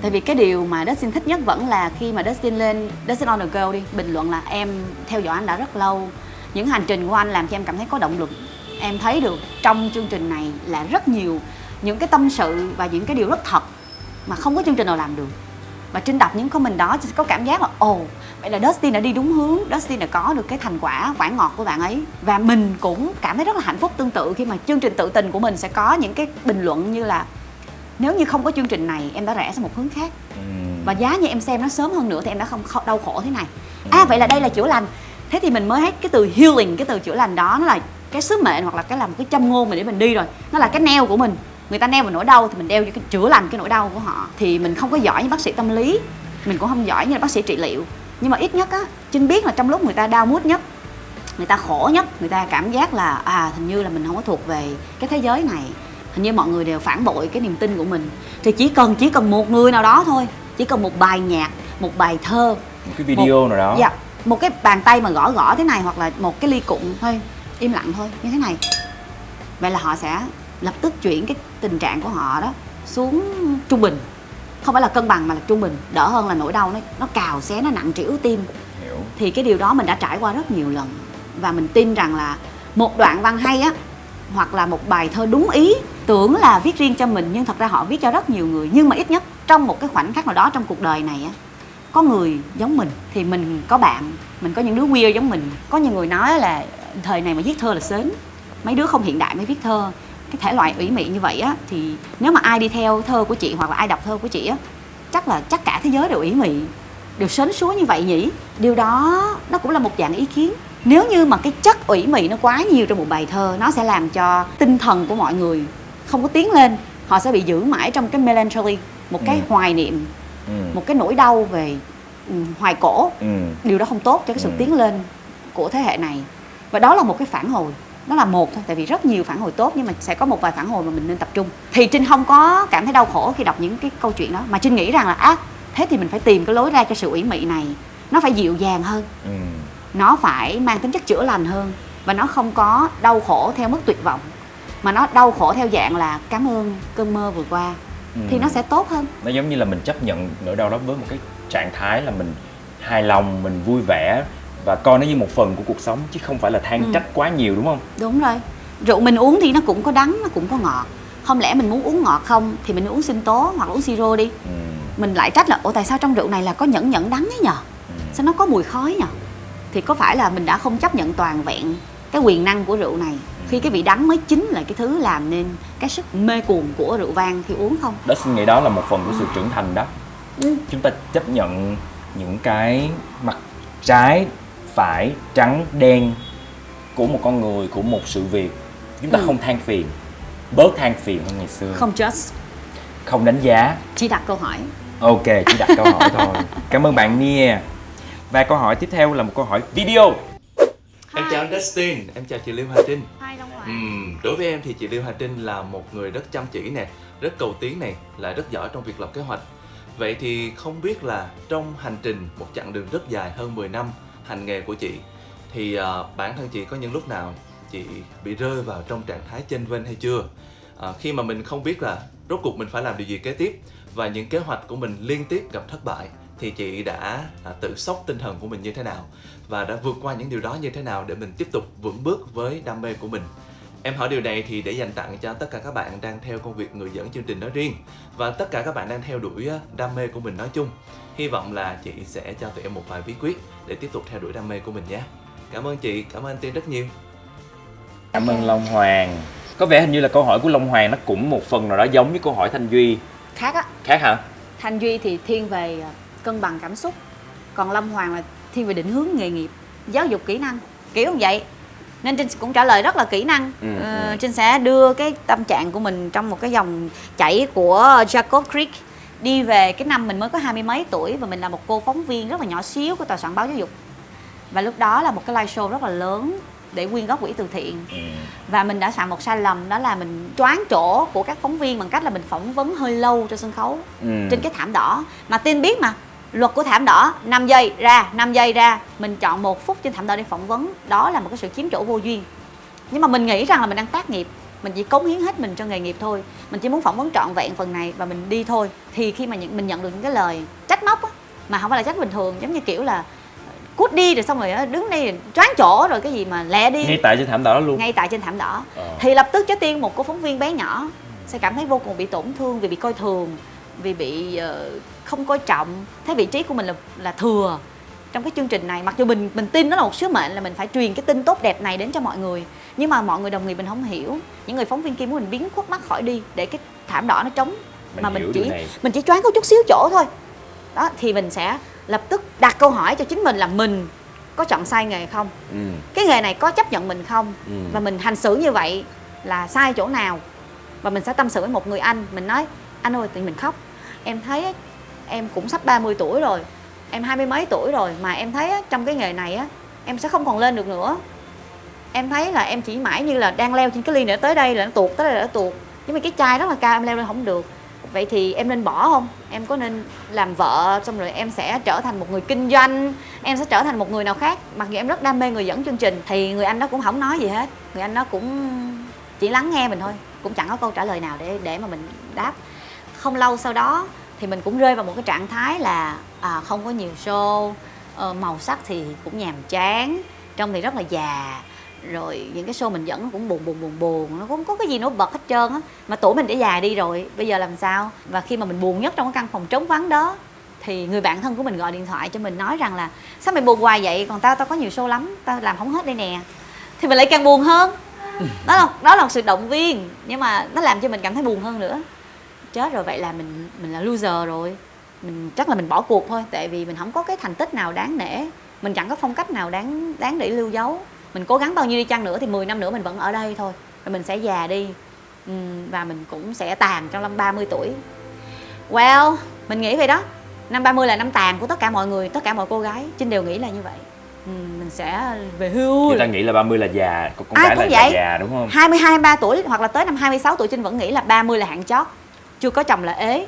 Tại vì cái điều mà Dustin thích nhất vẫn là khi mà Dustin lên Dustin on the Go đi, bình luận là em theo dõi anh đã rất lâu. Những hành trình của anh làm cho em cảm thấy có động lực. Em thấy được trong chương trình này là rất nhiều những cái tâm sự và những cái điều rất thật mà không có chương trình nào làm được. Và Trinh đọc những comment đó Trinh có cảm giác là vậy là Dustin đã đi đúng hướng, Dustin đã có được cái thành quả quả ngọt của bạn ấy. Và mình cũng cảm thấy rất là hạnh phúc tương tự khi mà chương trình tự tình của mình sẽ có những cái bình luận như là nếu như không có chương trình này em đã rẽ sang một hướng khác, và giá như em xem nó sớm hơn nữa thì em đã không đau khổ thế này. Vậy là đây là chữa lành. Thế thì mình mới thấy cái từ healing, cái từ chữa lành đó nó là cái sứ mệnh, hoặc là cái làm cái châm ngôn mình để mình đi rồi. Nó là cái neo của mình. Người ta neo vào nỗi đau thì mình đeo cho cái chữa lành cái nỗi đau của họ. Thì mình không có giỏi như bác sĩ tâm lý, mình cũng không giỏi như là bác sĩ trị liệu, nhưng mà ít nhất á, Trinh biết là trong lúc người ta đau mút nhất, người ta khổ nhất, người ta cảm giác là hình như là mình không có thuộc về cái thế giới này, hình như mọi người đều phản bội cái niềm tin của mình, thì chỉ cần một người nào đó thôi, chỉ cần một bài nhạc, một bài thơ, một cái video nào đó, dạ, một cái bàn tay mà gõ thế này, hoặc là một cái ly cụm thôi, im lặng thôi như thế này, vậy là họ sẽ lập tức chuyển cái tình trạng của họ đó xuống trung bình. Không phải là cân bằng mà là trung bình, đỡ hơn là nỗi đau nó cào xé, nó nặng trĩu tim. hiểu. Thì cái điều đó mình đã trải qua rất nhiều lần, và mình tin rằng là một đoạn văn hay á, hoặc là một bài thơ đúng ý, tưởng là viết riêng cho mình nhưng thật ra họ viết cho rất nhiều người. Nhưng mà ít nhất trong một cái khoảnh khắc nào đó trong cuộc đời này á, có người giống mình, thì mình có bạn, mình có những đứa weird giống mình. Có nhiều người nói là thời này mà viết thơ là sến, mấy đứa không hiện đại mới viết thơ. Cái thể loại ủy mị như vậy á, thì nếu mà ai đi theo thơ của chị hoặc là ai đọc thơ của chị á, chắc cả thế giới đều ủy mị, đều sến súa như vậy nhỉ. Điều đó nó cũng là một dạng ý kiến. Nếu như mà cái chất ủy mị nó quá nhiều trong một bài thơ, nó sẽ làm cho tinh thần của mọi người không có tiến lên. Họ sẽ bị giữ mãi trong cái melancholy, một cái hoài niệm, một cái nỗi đau về hoài cổ. Điều đó không tốt cho cái sự tiến lên của thế hệ này. Và đó là một cái phản hồi. Nó là một thôi, tại vì rất nhiều phản hồi tốt, nhưng mà sẽ có một vài phản hồi mà mình nên tập trung. Thì Trinh không có cảm thấy đau khổ khi đọc những cái câu chuyện đó, mà Trinh nghĩ rằng là thế thì mình phải tìm cái lối ra cho sự ủy mị này. Nó phải dịu dàng hơn, nó phải mang tính chất chữa lành hơn, và nó không có đau khổ theo mức tuyệt vọng, mà nó đau khổ theo dạng là cảm ơn cơn mơ vừa qua. Thì nó sẽ tốt hơn. Nó giống như là mình chấp nhận nỗi đau đó với một cái trạng thái là mình hài lòng, mình vui vẻ và coi nó như một phần của cuộc sống, chứ không phải là than trách quá nhiều, đúng không? Đúng rồi. Rượu mình uống thì nó cũng có đắng, nó cũng có ngọt. Không lẽ mình muốn uống ngọt không thì mình uống sinh tố hoặc là uống siro đi. Mình lại trách là tại sao trong rượu này là có nhẫn đắng ấy nhờ, sao nó có mùi khói nhờ. Thì có phải là mình đã không chấp nhận toàn vẹn cái quyền năng của rượu này, khi cái vị đắng mới chính là cái thứ làm nên cái sức mê cuồng của rượu vang khi uống không? Đó, xin nghĩ đó là một phần của sự trưởng thành đó. Chúng ta chấp nhận những cái mặt trái, phải, trắng, đen của một con người, của một sự việc. Chúng ta không than phiền, bớt than phiền hơn ngày xưa. Không judge, không đánh giá, chỉ đặt câu hỏi. Ok, chỉ đặt câu hỏi thôi. Cảm ơn bạn Nia. Và câu hỏi tiếp theo là một câu hỏi video. Em chào anh Dustin, em chào chị Liêu Hà Trinh. Hai Long Hoàng. Đối với em thì chị Liêu Hà Trinh là một người rất chăm chỉ nè, rất cầu tiến nè, lại rất giỏi trong việc lập kế hoạch. Vậy thì không biết là trong hành trình một chặng đường rất dài hơn 10 năm hành nghề của chị, thì bản thân chị có những lúc nào chị bị rơi vào trong trạng thái chênh vênh hay chưa? Khi mà mình không biết là rốt cuộc mình phải làm điều gì kế tiếp, và những kế hoạch của mình liên tiếp gặp thất bại, thì chị đã tự sốc tinh thần của mình như thế nào, và đã vượt qua những điều đó như thế nào để mình tiếp tục vững bước với đam mê của mình. Em hỏi điều này thì để dành tặng cho tất cả các bạn đang theo công việc người dẫn chương trình nói riêng, và tất cả các bạn đang theo đuổi đam mê của mình nói chung. Hy vọng là chị sẽ cho tụi em một vài bí quyết để tiếp tục theo đuổi đam mê của mình nhé. Cảm ơn chị, cảm ơn anh Tiên rất nhiều. Cảm ơn Long Hoàng. Có vẻ hình như là câu hỏi của Long Hoàng nó cũng một phần nào đó giống với câu hỏi Thanh Duy. Khác á. Khác hả? Thanh Duy thì thiên về cân bằng cảm xúc, còn Long Hoàng là thiên về định hướng nghề nghiệp, giáo dục kỹ năng, kiểu như vậy. Nên Trinh cũng trả lời rất là kỹ năng. Trinh sẽ đưa cái tâm trạng của mình trong một cái dòng chảy của Jacob Creek, đi về cái năm mình mới có 20 mấy tuổi và mình là một cô phóng viên rất là nhỏ xíu của tòa soạn báo giáo dục. Và lúc đó là một cái live show rất là lớn để quyên góp quỹ từ thiện. Và mình đã phạm một sai lầm, đó là mình choáng chỗ của các phóng viên bằng cách là mình phỏng vấn hơi lâu trên sân khấu, trên cái thảm đỏ. Mà Tin biết mà, luật của thảm đỏ 5 giây ra, 5 giây ra. Mình chọn 1 phút trên thảm đỏ để phỏng vấn. Đó là một cái sự chiếm chỗ vô duyên. Nhưng mà mình nghĩ rằng là mình đang tác nghiệp, mình chỉ cống hiến hết mình cho nghề nghiệp thôi. Mình chỉ muốn phỏng vấn trọn vẹn phần này và mình đi thôi. Thì khi mà mình nhận được những cái lời trách móc á, mà không phải là trách bình thường, giống như kiểu là cút đi rồi xong rồi đứng đây choáng chỗ rồi cái gì mà lẹ đi. Ngay tại trên thảm đỏ đó luôn. Ngay tại trên thảm đỏ. Thì lập tức Trái Tim, một cô phóng viên bé nhỏ, sẽ cảm thấy vô cùng bị tổn thương vì bị coi thường, vì bị không coi trọng thấy vị trí của mình là thừa trong cái chương trình này. Mặc dù mình tin nó là một sứ mệnh là mình phải truyền cái tin tốt đẹp này đến cho mọi người, nhưng mà mọi người đồng nghiệp mình không hiểu, những người phóng viên kia muốn mình biến khuất mắt khỏi đi để cái thảm đỏ nó trống, mà mình chỉ choáng có chút xíu chỗ thôi. Đó thì mình sẽ lập tức đặt câu hỏi cho chính mình là mình có chọn sai nghề không, cái nghề này có chấp nhận mình không, và mình hành xử như vậy là sai chỗ nào. Và mình sẽ tâm sự với một người anh, mình nói anh ơi, thì mình khóc, em thấy em cũng sắp 30 tuổi rồi, em 20 mấy tuổi rồi, mà em thấy trong cái nghề này á em sẽ không còn lên được nữa. Em thấy là em chỉ mãi như là đang leo trên cái ly nữa, tới đây là nó tuột, tới đây là nó tuột, nhưng mà cái chai rất là cao em leo lên không được. Vậy thì em nên bỏ không? Em có nên làm vợ xong rồi em sẽ trở thành một người kinh doanh, em sẽ trở thành một người nào khác? Mặc dù em rất đam mê người dẫn chương trình. Thì người anh đó cũng không nói gì hết, người anh đó cũng chỉ lắng nghe mình thôi, cũng chẳng có câu trả lời nào để mà mình đáp. Không lâu sau đó thì mình cũng rơi vào một cái trạng thái là không có nhiều show, màu sắc thì cũng nhàm chán, trông thì rất là già, rồi những cái show mình dẫn nó cũng buồn, nó không có cái gì nổi bật hết trơn á, mà tuổi mình đã già đi rồi, bây giờ làm sao? Và khi mà mình buồn nhất trong cái căn phòng trống vắng đó thì người bạn thân của mình gọi điện thoại cho mình nói rằng là sao mày buồn hoài vậy, còn tao có nhiều show lắm, tao làm không hết đây nè. Thì mình lại càng buồn hơn. Đó là một sự động viên, nhưng mà nó làm cho mình cảm thấy buồn hơn nữa. Chết rồi, vậy là mình là loser rồi, chắc là mình bỏ cuộc thôi, tại vì mình không có cái thành tích nào đáng nể, mình chẳng có phong cách nào đáng để lưu dấu. Mình cố gắng bao nhiêu đi chăng nữa thì 10 năm nữa mình vẫn ở đây thôi, rồi mình sẽ già đi, và mình cũng sẽ tàn trong năm 30 tuổi. Well, mình nghĩ vậy đó. Năm 30 là năm tàn của tất cả mọi người, tất cả mọi cô gái. Trinh đều nghĩ là như vậy. Mình sẽ về hưu. Người ta nghĩ là 30 là già, con ai gái cũng là vậy. già đúng không? 20, 23 tuổi hoặc là tới năm 26 tuổi Trinh vẫn nghĩ là 30 là hạn chót. Chưa có chồng là ế,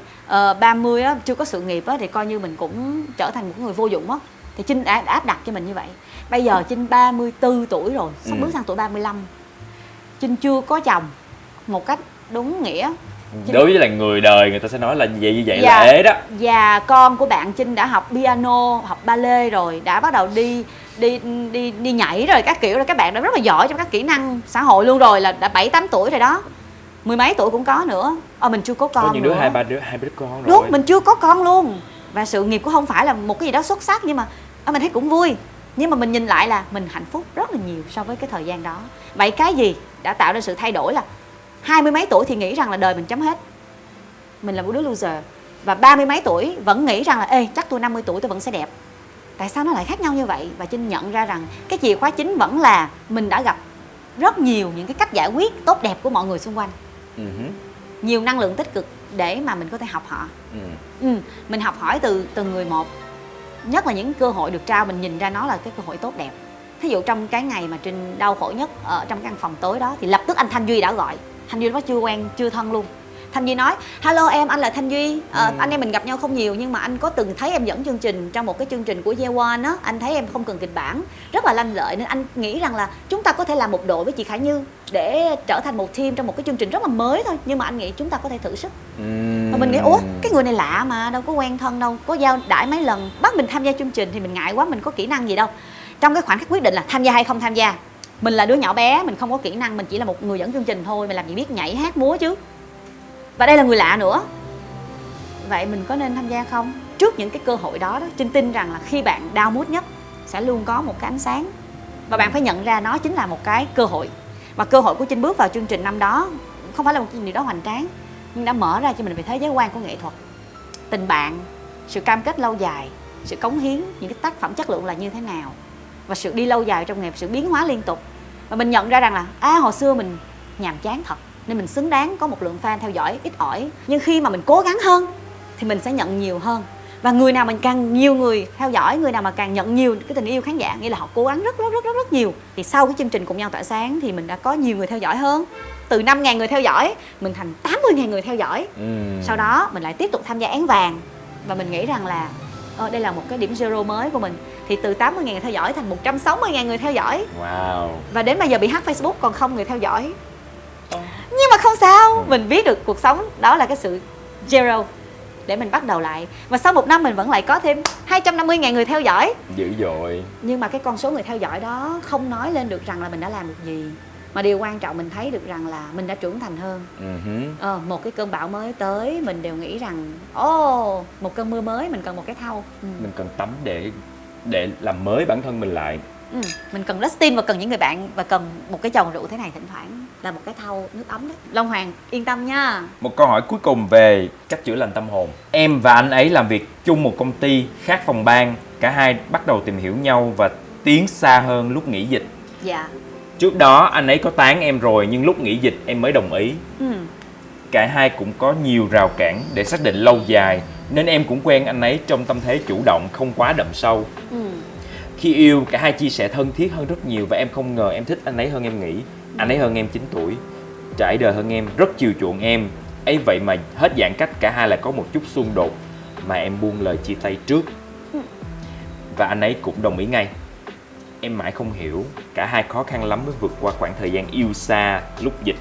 30 á, chưa có sự nghiệp á, thì coi như mình cũng trở thành một người vô dụng á. Thì Trinh đã áp đặt cho mình như vậy. Bây giờ Trinh 34 tuổi rồi, sắp bước sang tuổi 35. Trinh chưa có chồng một cách đúng nghĩa. Đối với là người đời người ta sẽ nói là vậy, như vậy là ế đó. Và con của bạn Trinh đã học piano, học ballet rồi, đã bắt đầu đi nhảy rồi các kiểu rồi. Các bạn đã rất là giỏi trong các kỹ năng xã hội luôn rồi, là đã 7-8 tuổi rồi đó. Mười mấy tuổi cũng có nữa. Mình chưa có con. Có những đứa nữa. hai đứa con rồi. Đúng, mình chưa có con luôn. Và sự nghiệp cũng không phải là một cái gì đó xuất sắc, nhưng mà mình thấy cũng vui. Nhưng mà mình nhìn lại là mình hạnh phúc rất là nhiều so với cái thời gian đó. Vậy cái gì đã tạo ra sự thay đổi là 20 mấy tuổi thì nghĩ rằng là đời mình chấm hết, mình là một đứa loser, và 30 mấy tuổi vẫn nghĩ rằng là ê, chắc tôi 50 tuổi tôi vẫn sẽ đẹp. Tại sao nó lại khác nhau như vậy? Và Trinh nhận ra rằng cái chìa khóa chính vẫn là mình đã gặp rất nhiều những cái cách giải quyết tốt đẹp của mọi người xung quanh, nhiều năng lượng tích cực để mà mình có thể học họ. Mình học hỏi từ từng người một, nhất là những cơ hội được trao mình nhìn ra nó là cái cơ hội tốt đẹp. Thí dụ trong cái ngày mà Trinh đau khổ nhất ở trong căn phòng tối đó thì lập tức anh Thanh Duy đã gọi. Thanh Duy nó chưa quen, chưa thân luôn. Thanh Duy nói: hello em, anh là Thanh Duy. Anh em mình gặp nhau không nhiều, nhưng mà anh có từng thấy em dẫn chương trình trong một cái chương trình của Year One á. Anh thấy em không cần kịch bản, rất là lanh lợi, nên anh nghĩ rằng là chúng ta có thể làm một đội với chị Khải Như để trở thành một team trong một cái chương trình rất là mới thôi. Nhưng mà anh nghĩ chúng ta có thể thử sức. Và mình nghĩ ủa, cái người này lạ mà, đâu có quen thân đâu, có giao đãi mấy lần, bắt mình tham gia chương trình thì mình ngại quá, mình có kỹ năng gì đâu. Trong cái khoảnh khắc quyết định là tham gia hay không tham gia, mình là đứa nhỏ bé, mình không có kỹ năng, mình chỉ là một người dẫn chương trình thôi, mình làm gì biết nhảy hát múa chứ. Và đây là người lạ nữa. Vậy mình có nên tham gia không? Trước những cái cơ hội đó, Trinh tin rằng là khi bạn down mood nhất sẽ luôn có một cái ánh sáng. Và bạn phải nhận ra nó chính là một cái cơ hội. Và cơ hội của Trinh bước vào chương trình năm đó không phải là một cái điều đó hoành tráng, nhưng đã mở ra cho mình về thế giới quan của nghệ thuật. Tình bạn, sự cam kết lâu dài, sự cống hiến, những cái tác phẩm chất lượng là như thế nào, và sự đi lâu dài trong nghề, sự biến hóa liên tục. Và mình nhận ra rằng là hồi xưa mình nhàm chán thật, nên mình xứng đáng có một lượng fan theo dõi ít ỏi. Nhưng khi mà mình cố gắng hơn thì mình sẽ nhận nhiều hơn. Và người nào mình càng nhiều người theo dõi, người nào mà càng nhận nhiều cái tình yêu khán giả, nghĩa là họ cố gắng rất nhiều. Thì sau cái chương trình Cùng Nhau Tỏa Sáng thì mình đã có nhiều người theo dõi hơn. Từ 5.000 người theo dõi mình thành 80.000 người theo dõi. Sau đó mình lại tiếp tục tham gia Én Vàng. Và mình nghĩ rằng là đây là một cái điểm zero mới của mình. Thì từ 80.000 người theo dõi thành 160.000 người theo dõi. Wow. Và đến bây giờ bị hack Facebook còn không người theo dõi. Nhưng mà không sao, mình biết được cuộc sống đó là cái sự zero để mình bắt đầu lại. Và sau một năm mình vẫn lại có thêm 250.000 người theo dõi. Dữ dội. Nhưng mà cái con số người theo dõi đó không nói lên được rằng là mình đã làm được gì. Mà điều quan trọng mình thấy được rằng là mình đã trưởng thành hơn. Một cái cơn bão mới tới mình đều nghĩ rằng một cơn mưa mới mình cần một cái thau. Mình cần tắm để làm mới bản thân mình lại. Mình cần Dustin và cần những người bạn và cần một cái chầu rượu thế này thỉnh thoảng là một cái thau nước ấm đấy. Long Hoàng yên tâm nha. Một câu hỏi cuối cùng về cách chữa lành tâm hồn. Em và anh ấy làm việc chung một công ty, khác phòng ban. Cả hai bắt đầu tìm hiểu nhau và tiến xa hơn lúc nghỉ dịch. Dạ. Trước đó anh ấy có tán em rồi nhưng lúc nghỉ dịch em mới đồng ý. Cả hai cũng có nhiều rào cản để xác định lâu dài, nên em cũng quen anh ấy trong tâm thế chủ động, không quá đậm sâu. Khi yêu, cả hai chia sẻ thân thiết hơn rất nhiều và em không ngờ em thích anh ấy hơn em nghĩ. Anh ấy hơn em 9 tuổi, trải đời hơn em, rất chiều chuộng em. Ấy vậy mà hết giãn cách cả hai lại có một chút xung đột mà em buông lời chia tay trước. Và anh ấy cũng đồng ý ngay. Em mãi không hiểu, cả hai khó khăn lắm mới vượt qua khoảng thời gian yêu xa lúc dịch.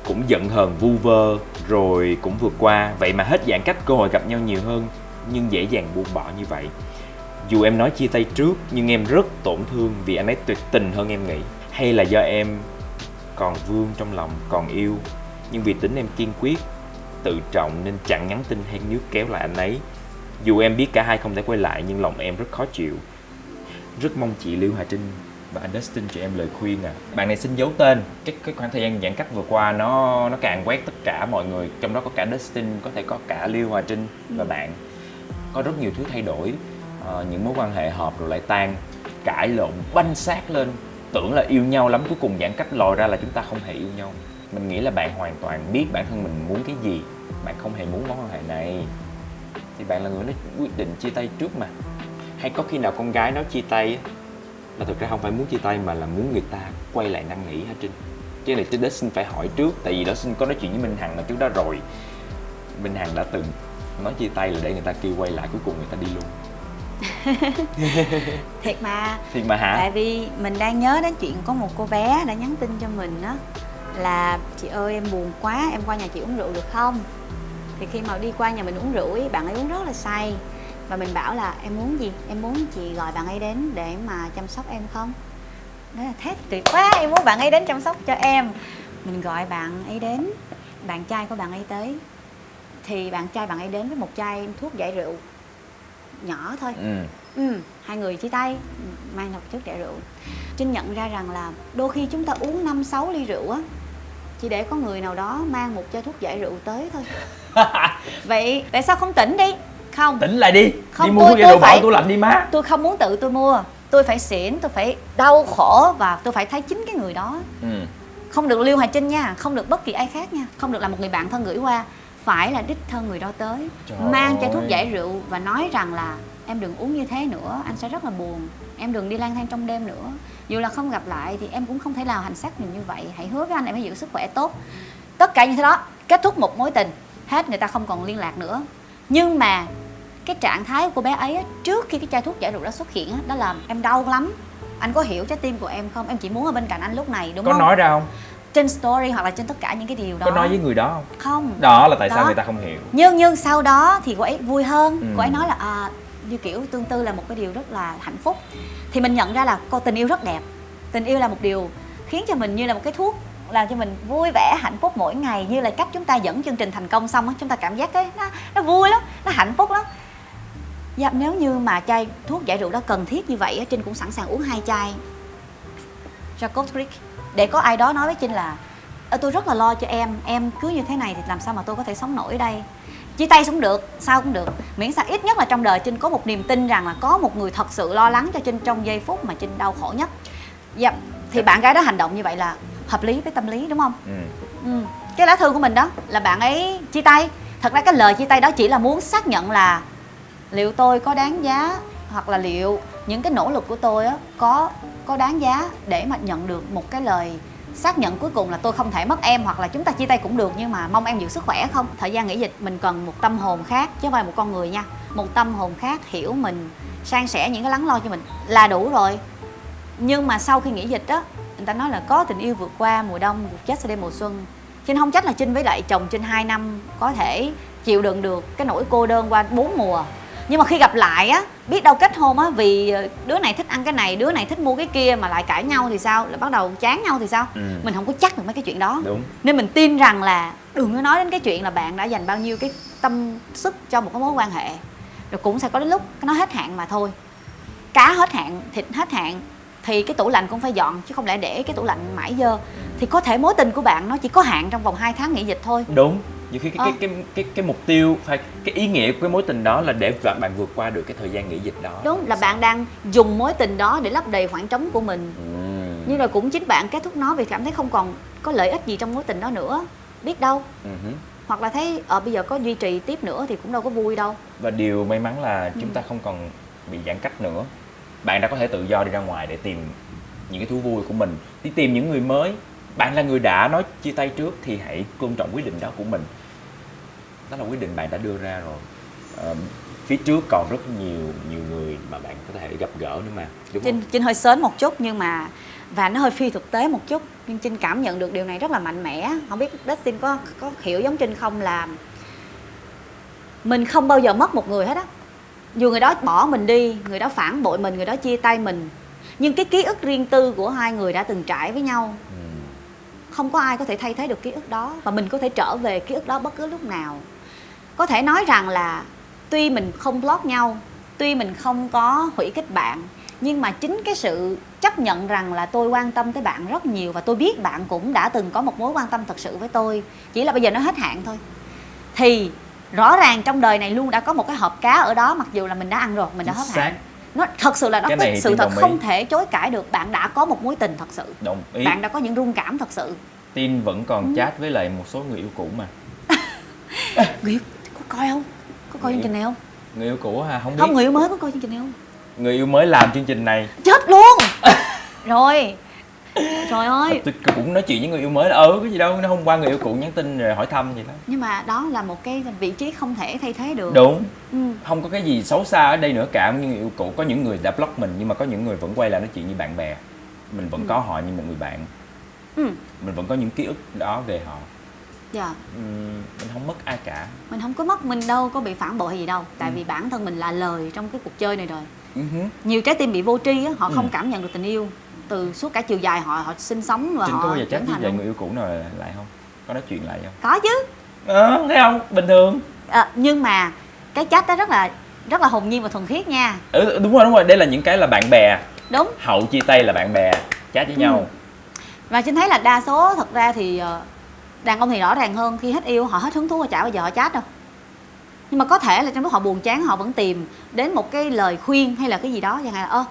Cũng giận hờn vu vơ rồi cũng vượt qua. Vậy mà hết giãn cách cơ hội gặp nhau nhiều hơn, nhưng dễ dàng buông bỏ như vậy. Dù em nói chia tay trước nhưng em rất tổn thương vì anh ấy tuyệt tình hơn em nghĩ. Hay là do em còn vương trong lòng, còn yêu, nhưng vì tính em kiên quyết, tự trọng nên chẳng nhắn tin hay níu kéo lại anh ấy. Dù em biết cả hai không thể quay lại nhưng lòng em rất khó chịu. Rất mong chị Liêu Hà Trinh và anh Dustin cho em lời khuyên Bạn này xin giấu tên. Cái khoảng thời gian giãn cách vừa qua nó càn quét tất cả mọi người, trong đó có cả Dustin, có thể có cả Liêu Hà Trinh và bạn. Có rất nhiều thứ thay đổi, những mối quan hệ hợp rồi lại tan, cãi lộn banh xác lên, tưởng là yêu nhau lắm, cuối cùng giãn cách lòi ra là chúng ta không hề yêu nhau. Mình nghĩ là bạn hoàn toàn biết bản thân mình muốn cái gì, bạn không hề muốn mối quan hệ này, thì bạn là người nó quyết định chia tay trước mà. Hay có khi nào con gái nói chia tay là thực ra không phải muốn chia tay mà là muốn người ta quay lại năn nỉ hả Trinh? Chứ này Dustin phải hỏi trước, tại vì Dustin có nói chuyện với Minh Hằng ở trước đó rồi. Minh Hằng đã từng nói chia tay là để người ta kêu quay lại, cuối cùng người ta đi luôn. Thiệt mà hả? Tại vì mình đang nhớ đến chuyện có một cô bé đã nhắn tin cho mình á, là chị ơi em buồn quá, em qua nhà chị uống rượu được không? Thì khi mà đi qua nhà mình uống rượu ấy, bạn ấy uống rất là say. Và mình bảo là em muốn gì? Em muốn chị gọi bạn ấy đến để mà chăm sóc em không? Nói là thế tuyệt quá, em muốn bạn ấy đến chăm sóc cho em. Mình gọi bạn ấy đến, bạn trai của bạn ấy tới. Thì bạn trai bạn ấy đến với một chai thuốc giải rượu nhỏ thôi. Hai người chia tay, mang một chút giải rượu. Trinh nhận ra rằng là đôi khi chúng ta uống 5-6 ly rượu á, chỉ để có người nào đó mang một chai thuốc giải rượu tới thôi. Vậy tại sao không tỉnh đi? Không, tỉnh lại đi, không, đi mua thuốc giải rượu bỏ tủ lạnh đi má. Tôi không muốn tự tôi mua, tôi phải xỉn, tôi phải đau khổ và tôi phải thấy chính cái người đó. Không được Liêu Hà Trinh nha, không được bất kỳ ai khác nha, không được là một người bạn thân gửi qua, phải là đích thân người đó tới. Trời mang chai thuốc giải rượu và nói rằng là em đừng uống như thế nữa, anh sẽ rất là buồn. Em đừng đi lang thang trong đêm nữa. Dù là không gặp lại thì em cũng không thể nào hành xác mình như vậy. Hãy hứa với anh em phải giữ sức khỏe tốt. Tất cả như thế đó, kết thúc một mối tình, hết, người ta không còn liên lạc nữa. Nhưng mà cái trạng thái của cô bé ấy trước khi cái chai thuốc giải rượu đó xuất hiện đó là em đau lắm, anh có hiểu trái tim của em không, em chỉ muốn ở bên cạnh anh lúc này, đúng không? Có nói ra không? Trên story hoặc là trên tất cả những cái điều đó. Có nói với người đó không? Không. Đó là tại đó. Sao người ta không hiểu. Nhưng sau đó thì cô ấy vui hơn. Cô ấy nói là như kiểu tương tư là một cái điều rất là hạnh phúc. Thì mình nhận ra là tình yêu rất đẹp. Tình yêu là một điều khiến cho mình như là một cái thuốc, làm cho mình vui vẻ hạnh phúc mỗi ngày, như là cách chúng ta dẫn chương trình thành công xong á, chúng ta cảm giác cái nó vui lắm, nó hạnh phúc lắm. Dạ, nếu như mà chai thuốc giải rượu đó cần thiết như vậy á, Trinh cũng sẵn sàng uống 2 chai Jacob Creek để có ai đó nói với Trinh là tôi rất là lo cho em cứ như thế này thì làm sao mà tôi có thể sống nổi ở đây. Chia tay cũng được, sao cũng được, miễn sao ít nhất là trong đời Trinh có một niềm tin rằng là có một người thật sự lo lắng cho Trinh trong giây phút mà Trinh đau khổ nhất. Dạ, thì bạn gái đó hành động như vậy là hợp lý với tâm lý, đúng không? Cái lá thư của mình đó là bạn ấy chia tay. Thật ra cái lời chia tay đó chỉ là muốn xác nhận là liệu tôi có đáng giá, hoặc là liệu những cái nỗ lực của tôi á có đáng giá để mà nhận được một cái lời xác nhận cuối cùng là tôi không thể mất em, hoặc là chúng ta chia tay cũng được nhưng mà mong em giữ sức khỏe không. Thời gian nghỉ dịch mình cần một tâm hồn khác chứ không phải một con người nha. Một tâm hồn khác hiểu mình, san sẻ những cái lắng lo cho mình là đủ rồi. Nhưng mà sau khi nghỉ dịch á, người ta nói là có tình yêu vượt qua mùa đông, vượt chết sau đêm mùa xuân. Trinh không trách là Trinh với lại chồng Trinh 2 năm có thể chịu đựng được cái nỗi cô đơn qua 4 mùa. Nhưng mà khi gặp lại á, biết đâu kết hôn á, vì đứa này thích ăn cái này, đứa này thích mua cái kia mà lại cãi nhau thì sao, lại bắt đầu chán nhau thì sao? Mình không có chắc được mấy cái chuyện đó. Đúng. Nên mình tin rằng là đừng có nói đến cái chuyện là bạn đã dành bao nhiêu cái tâm sức cho một cái mối quan hệ, rồi cũng sẽ có đến lúc nó hết hạn mà thôi. Cá hết hạn, thịt hết hạn thì cái tủ lạnh cũng phải dọn, chứ không lẽ để cái tủ lạnh mãi dơ. Thì có thể mối tình của bạn nó chỉ có hạn trong vòng 2 tháng nghỉ dịch thôi. Đúng. Nhiều khi cái mục tiêu, phải cái ý nghĩa của cái mối tình đó là để bạn vượt qua được cái thời gian nghỉ dịch đó. Đúng, là bạn đang dùng mối tình đó để lấp đầy khoảng trống của mình. Nhưng rồi cũng chính bạn kết thúc nó vì cảm thấy không còn có lợi ích gì trong mối tình đó nữa. Biết đâu. Hoặc là thấy bây giờ có duy trì tiếp nữa thì cũng đâu có vui đâu. Và điều may mắn là chúng ta không còn bị giãn cách nữa. Bạn đã có thể tự do đi ra ngoài để tìm những cái thú vui của mình, đi tìm những người mới. Bạn là người đã nói chia tay trước thì hãy tôn trọng quyết định đó của mình. Đó là quyết định bạn đã đưa ra rồi. Phía trước còn rất nhiều người mà bạn có thể gặp gỡ nữa mà, đúng không? Trinh hơi sến một chút nhưng mà và nó hơi phi thực tế một chút, nhưng Trinh cảm nhận được điều này rất là mạnh mẽ. Không biết Dustin có hiểu giống Trinh không, là mình không bao giờ mất một người hết á. Dù người đó bỏ mình đi, người đó phản bội mình, người đó chia tay mình, nhưng cái ký ức riêng tư của hai người đã từng trải với nhau, không có ai có thể thay thế được ký ức đó. Và mình có thể trở về ký ức đó bất cứ lúc nào. Có thể nói rằng là tuy mình không block nhau, tuy mình không có hủy kết bạn, nhưng mà chính cái sự chấp nhận rằng là tôi quan tâm tới bạn rất nhiều, và tôi biết bạn cũng đã từng có một mối quan tâm thật sự với tôi, chỉ là bây giờ nó hết hạn thôi, thì rõ ràng trong đời này luôn đã có một cái hộp cá ở đó, mặc dù là mình đã ăn rồi, mình đã hết hạn. Nó thật sự là đó, cái sự thật không thể chối cãi được. Bạn đã có một mối tình thật sự, Đồng ý. bạn đã có những rung cảm thật sự. Tin vẫn còn chat với lại một số người yêu cũ mà. Người yêu có coi không? Có coi chương trình này không? Người yêu cũ ha, không biết. Không, người yêu mới có coi chương trình này không? Người yêu mới làm chương trình này. Chết luôn. Rồi. Trời ơi. Tôi cũng nói chuyện với người yêu mới là cái gì đâu, nó hôm qua người yêu cũ nhắn tin rồi hỏi thăm gì đó. Nhưng mà đó là một cái vị trí không thể thay thế được. Đúng. Không có cái gì xấu xa ở đây nữa cả. Như người yêu cũ, có những người đã block mình nhưng mà có những người vẫn quay lại nói chuyện như bạn bè. Mình vẫn có họ như một người bạn. Mình vẫn có những ký ức đó về họ. Dạ. Mình không mất ai cả. Mình không có mất, mình đâu có bị phản bội hay gì đâu. Tại vì bản thân mình là lời trong cái cuộc chơi này rồi. Nhiều trái tim bị vô tri á, họ không cảm nhận được tình yêu từ suốt cả chiều dài họ sinh sống và Trinh họ có bao giờ chat với luôn. người yêu cũ nào lại không? Có nói chuyện lại không? Có chứ. Thấy không? Bình thường. Nhưng mà cái chat đó rất là hồn nhiên và thuần khiết nha. Đúng rồi. Đây là những cái là bạn bè. Đúng. Hậu chia tay là bạn bè chat với nhau. Và Trinh thấy là đa số thật ra thì đàn ông thì rõ ràng hơn, khi hết yêu họ hết hứng thú, họ chả bao giờ họ chat đâu. Nhưng mà có thể là trong lúc họ buồn chán họ vẫn tìm đến một cái lời khuyên hay là cái gì đó, chẳng hạn là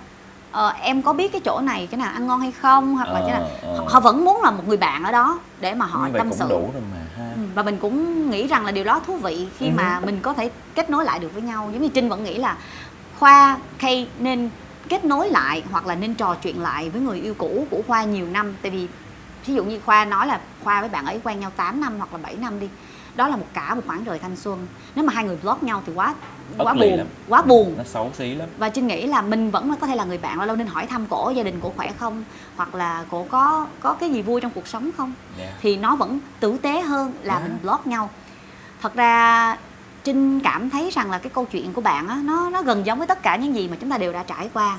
em có biết cái chỗ này cái nào ăn ngon hay không, hoặc là cái nào họ vẫn muốn là một người bạn ở đó để mà họ tâm sự. Cũng đủ rồi mà ha. Và mình cũng nghĩ rằng là điều đó thú vị khi mà mình có thể kết nối lại được với nhau. Giống như Trinh vẫn nghĩ là Khoa, Kay nên kết nối lại hoặc là nên trò chuyện lại với người yêu cũ của Khoa nhiều năm. Tại vì ví dụ như Khoa nói là Khoa với bạn ấy quen nhau 8 năm hoặc là 7 năm đi, đó là một khoảng đời thanh xuân. Nếu mà hai người block nhau thì quá buồn, nó xấu xí lắm. Và Trinh nghĩ là mình vẫn có thể là người bạn, lâu nên hỏi thăm cổ gia đình cổ khỏe không, hoặc là cổ có cái gì vui trong cuộc sống không. Thì nó vẫn tử tế hơn là mình block nhau. Thật ra Trinh cảm thấy rằng là cái câu chuyện của bạn á, nó gần giống với tất cả những gì mà chúng ta đều đã trải qua.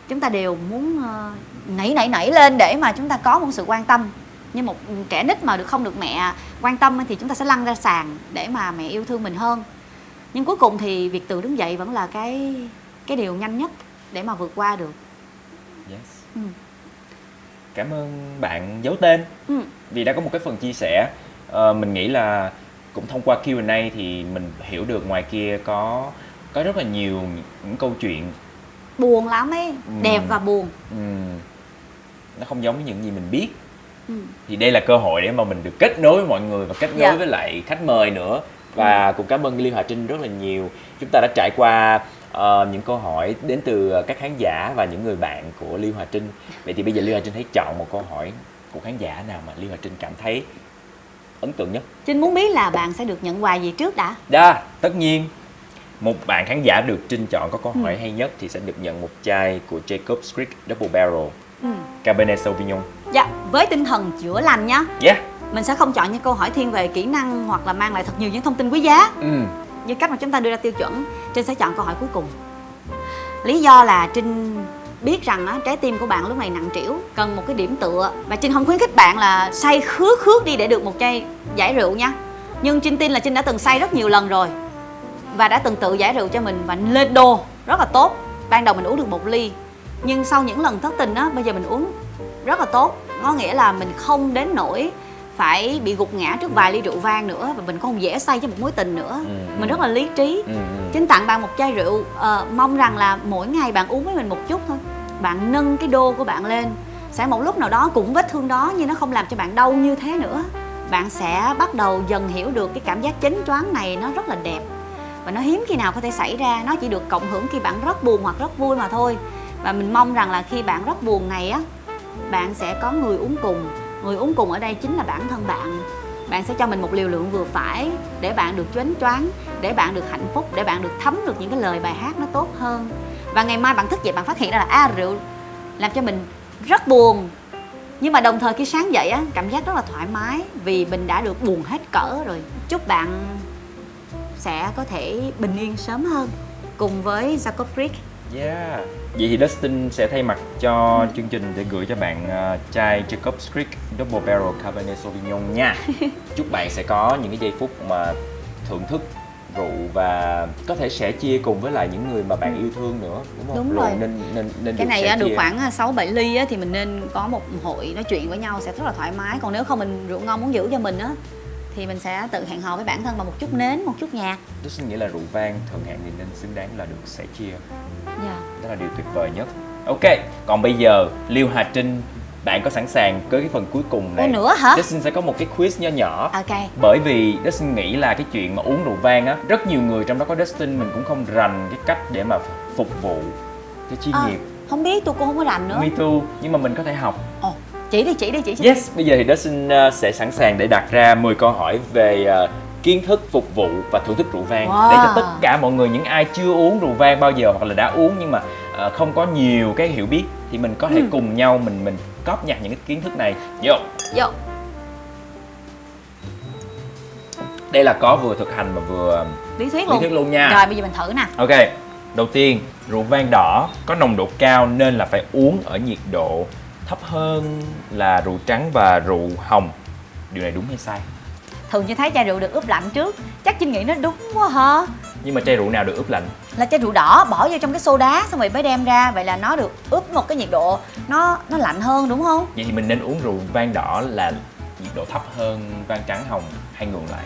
Chúng ta đều muốn nảy lên để mà chúng ta có một sự quan tâm. Như một trẻ nít mà không được mẹ quan tâm thì chúng ta sẽ lăn ra sàn để mà mẹ yêu thương mình hơn. Nhưng cuối cùng thì việc tự đứng dậy vẫn là cái điều nhanh nhất để mà vượt qua được. Yes. Cảm ơn bạn giấu tên vì đã có một cái phần chia sẻ. Mình nghĩ là cũng thông qua Q&A thì mình hiểu được ngoài kia có rất là nhiều những câu chuyện buồn lắm ấy, đẹp và buồn. Nó không giống với những gì mình biết. Thì đây là cơ hội để mà mình được kết nối với mọi người và kết nối với lại khách mời nữa. Và cũng cảm ơn Liên Hòa Trinh rất là nhiều. Chúng ta đã trải qua những câu hỏi đến từ các khán giả và những người bạn của Liên Hòa Trinh. Vậy thì bây giờ Liên Hòa Trinh hãy chọn một câu hỏi của khán giả nào mà Liên Hòa Trinh cảm thấy ấn tượng nhất. Trinh muốn biết là bạn sẽ được nhận quà gì trước đã. Tất nhiên. Một bạn khán giả được Trinh chọn có câu hỏi hay nhất thì sẽ được nhận một chai của Jacob's Creek Double Barrel Cabernet Sauvignon. Dạ, với tinh thần chữa lành nhá. Yeah. Mình sẽ không chọn những câu hỏi thiên về kỹ năng hoặc là mang lại thật nhiều những thông tin quý giá. như cách mà chúng ta đưa ra tiêu chuẩn, Trinh sẽ chọn câu hỏi cuối cùng. Lý do là Trinh biết rằng á, trái tim của bạn lúc này nặng trĩu, cần một cái điểm tựa. Và Trinh không khuyến khích bạn là say khước đi để được một chai giải rượu nha. Nhưng Trinh tin là Trinh đã từng say rất nhiều lần rồi và đã từng tự giải rượu cho mình và lên đô rất là tốt. Ban đầu mình uống được 1 ly, nhưng sau những lần thất tình á, bây giờ mình uống rất là tốt. Có nghĩa là mình không đến nỗi phải bị gục ngã trước vài ly rượu vang nữa, và mình không dễ say cho một mối tình nữa. Mình rất là lý trí. Trinh tặng bạn một chai rượu, mong rằng là mỗi ngày bạn uống với mình một chút thôi. Bạn nâng cái đô của bạn lên, sẽ một lúc nào đó cũng vết thương đó nhưng nó không làm cho bạn đau như thế nữa. Bạn sẽ bắt đầu dần hiểu được cái cảm giác chánh choáng này nó rất là đẹp và nó hiếm khi nào có thể xảy ra. Nó chỉ được cộng hưởng khi bạn rất buồn hoặc rất vui mà thôi. Và mình mong rằng là khi bạn rất buồn này á, bạn sẽ có người uống cùng. Người uống cùng ở đây chính là bản thân bạn. Bạn sẽ cho mình một liều lượng vừa phải để bạn được chánh choáng, để bạn được hạnh phúc, để bạn được thấm được những cái lời bài hát nó tốt hơn. Và ngày mai bạn thức dậy bạn phát hiện ra là rượu làm cho mình rất buồn, nhưng mà đồng thời khi sáng dậy á, cảm giác rất là thoải mái vì mình đã được buồn hết cỡ rồi. Chúc bạn sẽ có thể bình yên sớm hơn cùng với Jacob Creek. Yeah. Vậy thì Dustin sẽ thay mặt cho chương trình để gửi cho bạn chai Jacob's Creek Double Barrel Cabernet Sauvignon nha. Chúc bạn sẽ có những cái giây phút mà thưởng thức rượu và có thể sẻ chia cùng với lại những người mà bạn yêu thương nữa, đúng không? Đúng rượu rồi. nên Cái này sẻ á, được chia. khoảng 6-7 ly á, thì mình nên có một hội nói chuyện với nhau sẽ rất là thoải mái. Còn nếu không mình rượu ngon muốn giữ cho mình á, thì mình sẽ tự hẹn hò với bản thân bằng một chút nến, một chút nhạc. Tôi xin nghĩ là rượu vang thượng hạng thì nên xứng đáng là được sẻ chia. Đó là điều tuyệt vời nhất. Ok, còn bây giờ Liêu Hà Trinh, bạn có sẵn sàng với cái phần cuối cùng này? Ủa nữa hả? Dustin sẽ có một cái quiz nho nhỏ. Ok. Bởi vì Dustin nghĩ là cái chuyện mà uống rượu vang á, rất nhiều người trong đó có Dustin mình cũng không rành cái cách để mà phục vụ cái chuyên nghiệp. Không biết, tôi cũng không có rành nữa. Me too, nhưng mà mình có thể học. Ồ, chỉ đi. Yes, bây giờ thì Dustin sẽ sẵn sàng để đặt ra 10 câu hỏi về kiến thức phục vụ và thưởng thức rượu vang. Wow. Để cho tất cả mọi người, những ai chưa uống rượu vang bao giờ hoặc là đã uống nhưng mà không có nhiều cái hiểu biết thì mình có thể cùng nhau mình cóp nhặt những cái kiến thức này. Vô. Đây là có vừa thực hành mà vừa Lý thuyết lý thuyết luôn nha. Rồi bây giờ mình thử nè. Ok, đầu tiên rượu vang đỏ có nồng độ cao nên là phải uống ở nhiệt độ thấp hơn là rượu trắng và rượu hồng. Điều này đúng hay sai? Thường như thấy chai rượu được ướp lạnh trước, chắc Trinh nghĩ nó đúng quá hả? Nhưng mà chai rượu nào được ướp lạnh? Là chai rượu đỏ bỏ vô trong cái soda xong rồi mới đem ra, vậy là nó được ướp một cái nhiệt độ nó lạnh hơn đúng không? Vậy thì mình nên uống rượu vang đỏ là nhiệt độ thấp hơn vang trắng hồng hay ngược lại?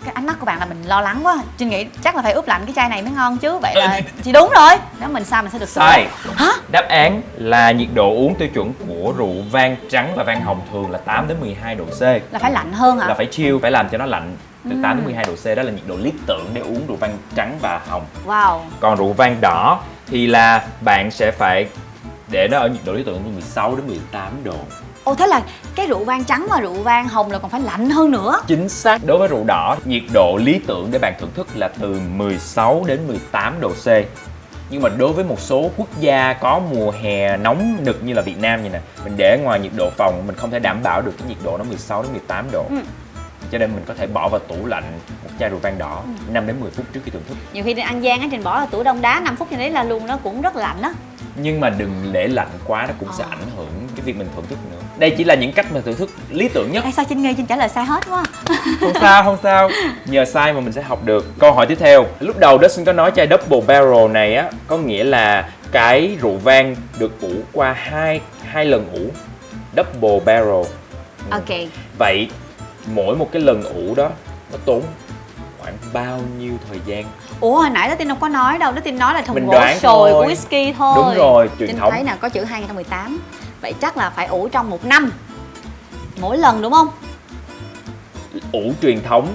Cái ánh mắt của bạn là mình lo lắng quá. Trinh nghĩ chắc là phải ướp lạnh cái chai này mới ngon chứ. Vậy là chị đúng rồi. Nếu mình sai mình sẽ được sửa. Sai. Hả? Đáp án là nhiệt độ uống tiêu chuẩn của rượu vang trắng và vang hồng thường là 8 đến 12 độ C. Là phải lạnh hơn hả? Là phải chill, phải làm cho nó lạnh từ 8 đến 12 độ C, đó là nhiệt độ lý tưởng để uống rượu vang trắng và hồng. Wow. Còn rượu vang đỏ thì là bạn sẽ phải để nó ở nhiệt độ lý tưởng từ 16 đến 18 độ. Ồ, thế là cái rượu vang trắng và rượu vang hồng là còn phải lạnh hơn nữa. Chính xác, đối với rượu đỏ, nhiệt độ lý tưởng để bạn thưởng thức là từ 16 đến 18 độ C. Nhưng mà đối với một số quốc gia có mùa hè nóng nực như là Việt Nam như nè, mình để ngoài nhiệt độ phòng mình không thể đảm bảo được cái nhiệt độ nó 16 đến 18 độ. Cho nên mình có thể bỏ vào tủ lạnh một chai rượu vang đỏ 5 đến 10 phút trước khi thưởng thức. Nhiều khi trên An Giang á, Trình bỏ vào tủ đông đá 5 phút cho đấy là luôn, nó cũng rất lạnh á. Nhưng mà đừng để lạnh quá, nó cũng sẽ ảnh hưởng cái việc mình thưởng thức nữa. Đây chỉ là những cách mà thưởng thức lý tưởng nhất. Ê, sao Trinh nghi Trinh trả lời sai hết quá. Không sao. Nhờ sai mà mình sẽ học được. Câu hỏi tiếp theo. Lúc đầu Dustin có nói chai Double Barrel này á, có nghĩa là cái rượu vang được ủ qua hai lần ủ. Double Barrel. Ok. Vậy mỗi một cái lần ủ đó nó tốn khoảng bao nhiêu thời gian? Ủa hồi nãy đó Tin đâu có nói đâu, đó Tin nói là thùng Mình gỗ đoán sồi của thôi. whisky thôi. Đúng rồi, truyền Trinh thống. thấy nè có chữ 2018. Vậy chắc là phải ủ trong 1 năm. Mỗi lần đúng không? Ủ truyền thống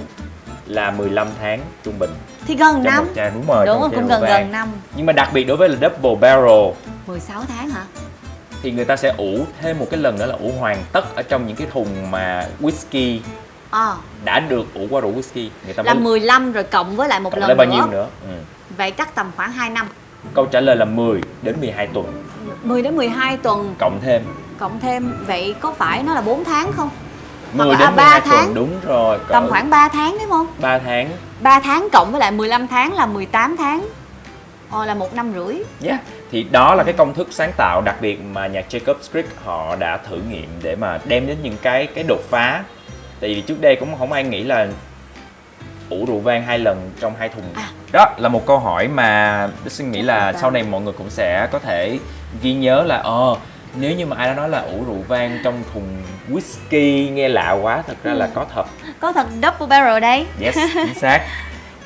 là 15 tháng trung bình. Thì gần Trong năm. một chai, đúng rồi, Đúng trong một rồi, chai cũng rượu gần vang. năm. Nhưng mà đặc biệt đối với là Double Barrel 16 tháng hả? thì người ta sẽ ủ thêm một cái lần nữa là ủ hoàn tất ở trong những cái thùng mà whisky đã được ủ qua rượu whisky. Người ta Là mới 15 rồi cộng với lại một cộng lần lại bao nữa. nhiêu nữa. Vậy chắc tầm khoảng 2 năm. Câu trả lời là 10 đến 12 tuần 10 đến 12 tuần cộng thêm. cộng thêm. Vậy có phải nó là 4 tháng không? 10 Hoặc là đến 3 12 tuần, tháng. đúng rồi. Tầm khoảng 3 tháng đúng không? 3 tháng. 3 tháng cộng với lại 15 tháng là 18 tháng. Là 1 năm rưỡi. Yeah. Thì đó là cái công thức sáng tạo đặc biệt mà nhà Jacob's Creek họ đã thử nghiệm để mà đem đến những cái đột phá. Tại vì trước đây cũng không ai nghĩ là ủ rượu vang 2 lần trong 2 thùng. Đó là một câu hỏi mà xin nghĩ là sau này mọi người cũng sẽ có thể ghi nhớ là nếu như mà ai đó nói là ủ rượu vang trong thùng whisky nghe lạ quá, thật ra là có thật. Có thật double barrel đây. Yes, chính xác.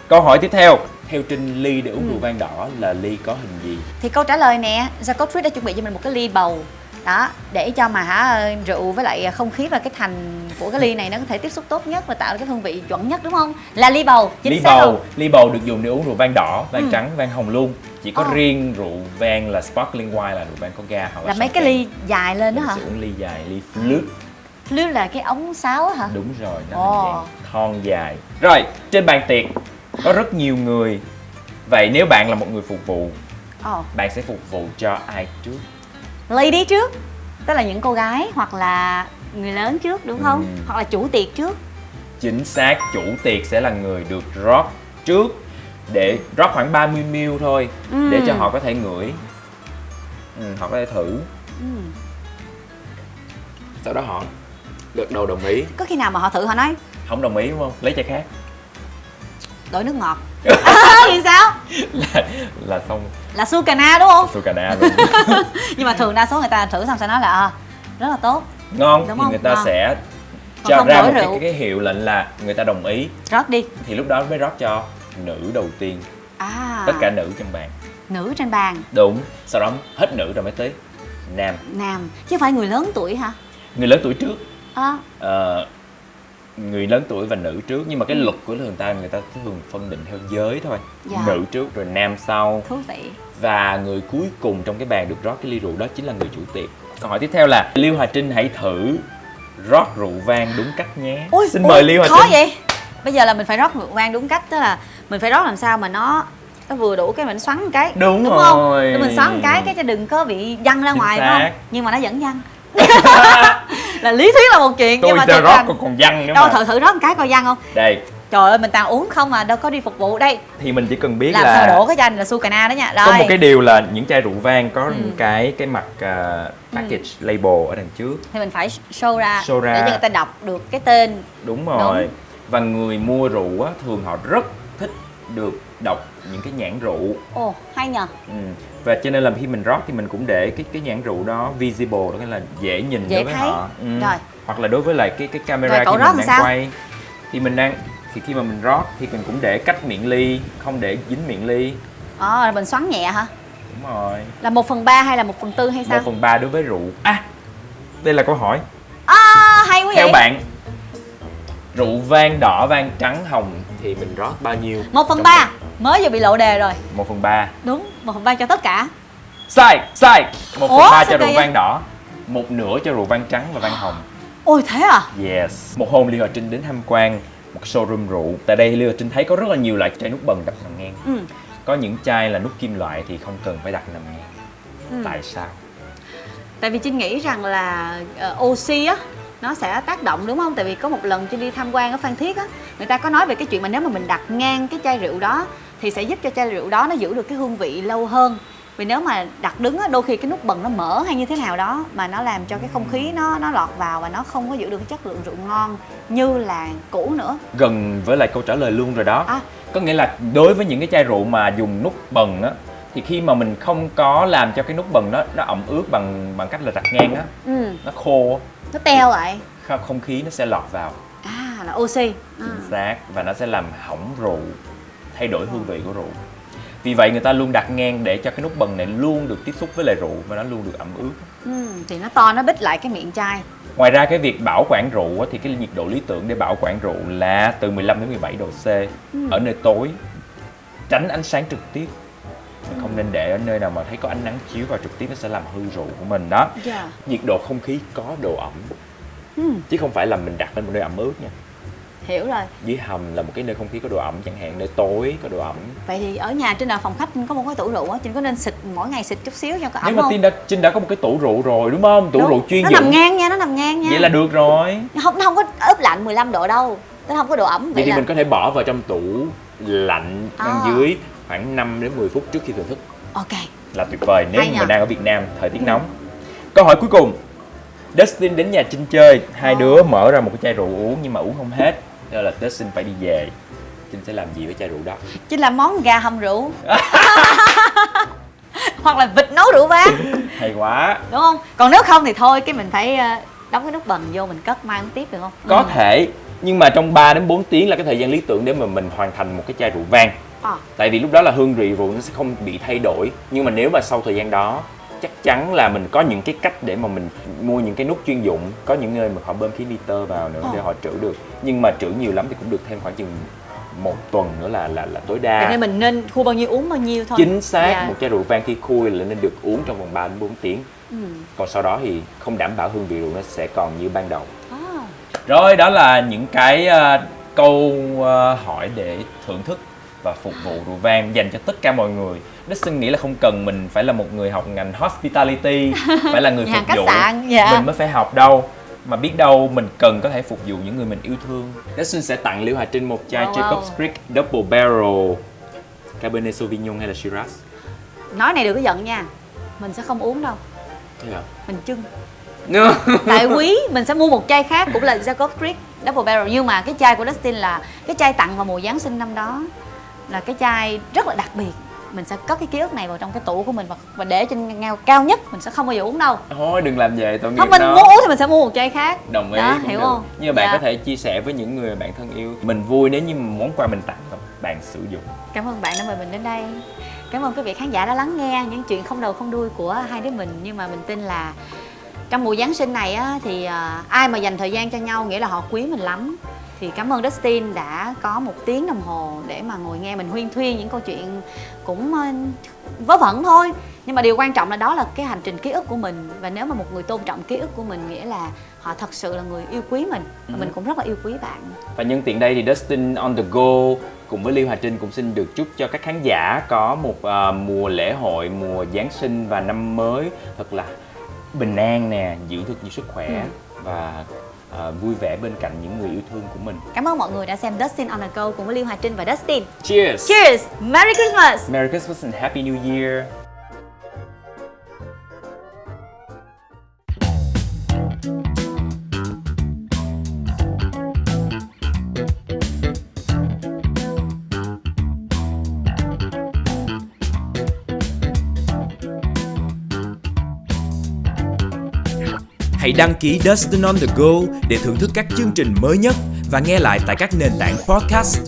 Câu hỏi tiếp theo, theo Trinh, ly để uống rượu vang đỏ là ly có hình gì? Thì câu trả lời nè, Jacob's Creek đã chuẩn bị cho mình một cái ly bầu đó, để cho mà rượu với lại không khí và cái thành của cái ly này nó có thể tiếp xúc tốt nhất và tạo ra cái hương vị chuẩn nhất, đúng không? Là ly bầu, chính xác luôn. Ly bầu được dùng để uống rượu vang đỏ, vang trắng, vang hồng luôn. Chỉ có riêng rượu vang là sparkling wine là rượu vang có ga hoặc là mấy cái ly dài lên đó hả? Mình sẽ uống ly dài, ly flute. Flute là cái ống sáo hả? Đúng rồi, nó là dạng thon dài. Rồi, trên bàn tiệc có rất nhiều người. Vậy nếu bạn là một người phục vụ, bạn sẽ phục vụ cho ai trước? Lady trước, tức là những cô gái hoặc là người lớn trước, đúng không? Hoặc là chủ tiệc trước. Chính xác, chủ tiệc sẽ là người được rót trước, để rót khoảng 30ml thôi, để cho họ có thể ngửi, họ có thể thử. Sau đó họ gật đầu đồng ý. Có khi nào mà họ thử họ nói Không đồng ý đúng không? Lấy chai khác. đổi nước ngọt. Thì sao? Là xong. Là Sucana đúng không? Sucana luôn. Nhưng mà thường đa số người ta thử xong sẽ nói là rất là tốt. Ngon, đúng thì không? người ta Ngon. sẽ Còn cho không ra đổi một rượu. cái hiệu lệnh là người ta đồng ý. Rót đi. Thì lúc đó mới rót cho nữ đầu tiên. Tất cả nữ trong bàn. Nữ trên bàn. Đúng, sau đó hết nữ rồi mới tới nam. Nam, chứ không phải người lớn tuổi hả? Người lớn tuổi trước. À, Người lớn tuổi và nữ trước, nhưng mà cái luật của người ta thường phân định theo giới thôi. Nữ trước rồi nam sau. Thú vị. Và người cuối cùng trong cái bàn được rót cái ly rượu đó chính là người chủ tiệc. Câu hỏi tiếp theo là Liêu Hòa Trinh hãy thử rót rượu vang đúng cách nhé. Xin mời Liêu Hòa Trinh. Khó vậy? Bây giờ là mình phải rót rượu vang đúng cách, tức là mình phải rót làm sao mà nó vừa đủ cái mình xoắn một cái. Đúng rồi. Không? Để mình xoắn một cái cho đừng có bị văng ra ngoài, phải không? Nhưng mà nó vẫn văng. Là lý thuyết là một chuyện, nhưng mà tôi rót còn văng nữa đâu mà. thử rót một cái coi văng không? Đây. Trời ơi, mình toàn uống không mà đâu có đi phục vụ đây. Thì mình chỉ cần biết làm sao đổ cái chai này là Sucana đó nha. Rồi. Có một cái điều là những chai rượu vang có cái mặt package label ở đằng trước. Thì mình phải show ra Show ra. để cho người ta đọc được cái tên. Đúng rồi. Đúng. Và người mua rượu á, thường họ rất thích được đọc những cái nhãn rượu. Ồ, hay nhờ. Và cho nên là khi mình rót thì mình cũng để cái nhãn rượu đó visible, đó nghĩa là dễ nhìn dễ đối với thấy. họ. Rồi. Hoặc là đối với lại cái camera Rồi, cậu khi rót mình làm đang quay thì khi mà mình rót thì mình cũng để cách miệng ly, không để dính miệng ly. Mình xoắn nhẹ hả? Đúng rồi. Là 1/3 hay là 1/4 hay sao? 1/3 đối với rượu. Đây là câu hỏi. Hay quá vậy. Theo bạn, rượu vang đỏ, vang trắng, hồng Thì mình rót bao nhiêu? 1/3. Mới vừa bị lộ đề rồi. 1/3. Đúng, 1/3 cho tất cả. Sai. 1/3 cho sao rượu kỳ vang vậy? đỏ, 1/2 cho rượu vang trắng và vang hồng. Ôi thế à? Yes. Một hôm Liêu Hòa Trinh đến tham quan một showroom rượu. Tại đây Liêu Hòa Trinh thấy có rất là nhiều loại chai nút bần đặt nằm ngang. Có những chai là nút kim loại thì không cần phải đặt nằm ngang. Tại sao? Tại vì Trinh nghĩ rằng là oxy á nó sẽ tác động, đúng không? Tại vì có một lần Trinh đi tham quan ở Phan Thiết á, người ta có nói về cái chuyện mà nếu mà mình đặt ngang cái chai rượu đó thì sẽ giúp cho chai rượu đó nó giữ được cái hương vị lâu hơn. Vì nếu mà đặt đứng á, đôi khi cái nút bần nó mở hay như thế nào đó mà nó làm cho cái không khí nó lọt vào và nó không có giữ được cái chất lượng rượu ngon như là cũ nữa. Gần với lại câu trả lời luôn rồi đó. Có nghĩa là đối với những cái chai rượu mà dùng nút bần á, thì khi mà mình không có làm cho cái nút bần nó ẩm ướt bằng cách là đặt ngang á, nó khô á, nó teo lại, không khí nó sẽ lọt vào. Là oxy. Chính xác. Và nó sẽ làm hỏng rượu, thay đổi hương vị của rượu. Vì vậy người ta luôn đặt ngang để cho cái nút bần này luôn được tiếp xúc với lại rượu và nó luôn được ẩm ướt. Thì nó to, nó bít lại cái miệng chai. Ngoài ra cái việc bảo quản rượu á, thì cái nhiệt độ lý tưởng để bảo quản rượu là từ 15 đến 17 độ C ở nơi tối, tránh ánh sáng trực tiếp. Mình không nên để ở nơi nào mà thấy có ánh nắng chiếu vào trực tiếp, nó sẽ làm hư rượu của mình đó. Nhiệt độ không khí có độ ẩm, chứ không phải là mình đặt lên một nơi ẩm ướt nha. Hiểu rồi. Dưới hầm là một cái nơi không khí có độ ẩm chẳng hạn, nơi tối có độ ẩm. Vậy thì ở nhà Trinh là phòng khách có một cái tủ rượu á, Trinh có nên xịt mỗi ngày xịt chút xíu cho có ẩm Nếu mà không? Trinh đã có một cái tủ rượu rồi đúng không? Tủ Đúng. rượu chuyên Nó dụng. nằm ngang nha, nó nằm ngang nha. Vậy là được rồi. Nó không có ướp lạnh 15 độ đâu, nó không có độ ẩm. Vậy thì là mình có thể bỏ vào trong tủ lạnh ngăn dưới khoảng 5 đến 10 phút trước khi thưởng thức. ok. Là tuyệt vời nếu Hay như nhờ. mình đang ở Việt Nam thời tiết nóng. Câu hỏi cuối cùng. Dustin đến nhà Trinh chơi, hai đứa mở ra một cái chai rượu uống nhưng mà uống không hết, nên là Dustin phải đi về. Trinh sẽ làm gì với chai rượu đó? Trinh làm món gà hầm rượu. Hoặc là vịt nấu rượu vang, Hay quá. đúng không? Còn nếu không thì thôi, cái mình phải đóng cái nút bần vô, mình cất mai uống tiếp được không? Có thể, nhưng mà trong 3 đến 4 tiếng là cái thời gian lý tưởng để mà mình hoàn thành một cái chai rượu vang. Tại vì lúc đó là hương vị rượu nó sẽ không bị thay đổi. Nhưng mà nếu mà sau thời gian đó, chắc chắn là mình có những cái cách để mà mình mua những cái nút chuyên dụng. Có những nơi mà họ bơm khí nitơ vào nữa để họ trữ được. Nhưng mà trữ nhiều lắm thì cũng được thêm khoảng chừng 1 tuần nữa là tối Vậy đa. nên mình nên khu bao nhiêu uống bao nhiêu thôi. Chính xác, Dạ. một chai rượu vang khi khui là nên được uống trong vòng 3 đến 4 tiếng. Còn sau đó thì không đảm bảo hương vị rượu nó sẽ còn như ban đầu. Rồi, đó là những cái câu hỏi để thưởng thức và phục vụ rượu vang dành cho tất cả mọi người. Dustin nghĩ là không cần mình phải là một người học ngành hospitality, phải là người Nhà phục khách vụ sạn, dạ. mình mới phải học đâu. Mà biết đâu mình cần có thể phục vụ những người mình yêu thương. Dustin sẽ tặng Liễu Hà Trinh một chai Wow. Jacob's Creek Double Barrel Cabernet Sauvignon hay là Shiraz. Nói này đừng có giận nha, mình sẽ không uống đâu, Thế hả? mình trưng. Tại quý, mình sẽ mua một chai khác cũng là Jacob's Creek Double Barrel. Nhưng mà cái chai của Dustin là cái chai tặng vào mùa Giáng sinh năm đó, là cái chai rất là đặc biệt. Mình sẽ cất cái ký ức này vào trong cái tủ của mình và để trên ngao cao nhất, mình sẽ không bao giờ uống đâu. Thôi đừng làm vậy, tội nghiệp Không, mình nó. muốn uống thì mình sẽ mua một chai khác. Đồng ý, Đó, cũng hiểu được. không? Nhưng mà bạn Dạ. có thể chia sẻ với những người bạn thân yêu. Mình vui nếu như món quà mình tặng bạn sử dụng. Cảm ơn bạn đã mời mình đến đây. Cảm ơn quý vị khán giả đã lắng nghe những chuyện không đầu không đuôi của hai đứa mình. Nhưng mà mình tin là trong mùa Giáng sinh này á, thì ai mà dành thời gian cho nhau nghĩa là họ quý mình lắm. Thì cảm ơn Dustin đã có 1 tiếng đồng hồ để mà ngồi nghe mình huyên thuyên những câu chuyện cũng vớ vẩn thôi. Nhưng mà điều quan trọng là đó là cái hành trình ký ức của mình. Và nếu mà một người tôn trọng ký ức của mình nghĩa là họ thật sự là người yêu quý mình. Và mình cũng rất là yêu quý bạn. Và nhân tiện đây thì Dustin on the go cùng với Liễu Hà Trinh cũng xin được chúc cho các khán giả có một mùa lễ hội, mùa Giáng sinh và năm mới thật là bình an nè, giữ thật nhiều sức khỏe và vui vẻ bên cạnh những người yêu thương của mình. Cảm ơn mọi người đã xem Dustin on the go cùng với Liễu Hà Trinh và Dustin. Cheers! Cheers! Merry Christmas! Merry Christmas and Happy New Year. Hãy đăng ký Dustin on the Go để thưởng thức các chương trình mới nhất và nghe lại tại các nền tảng podcast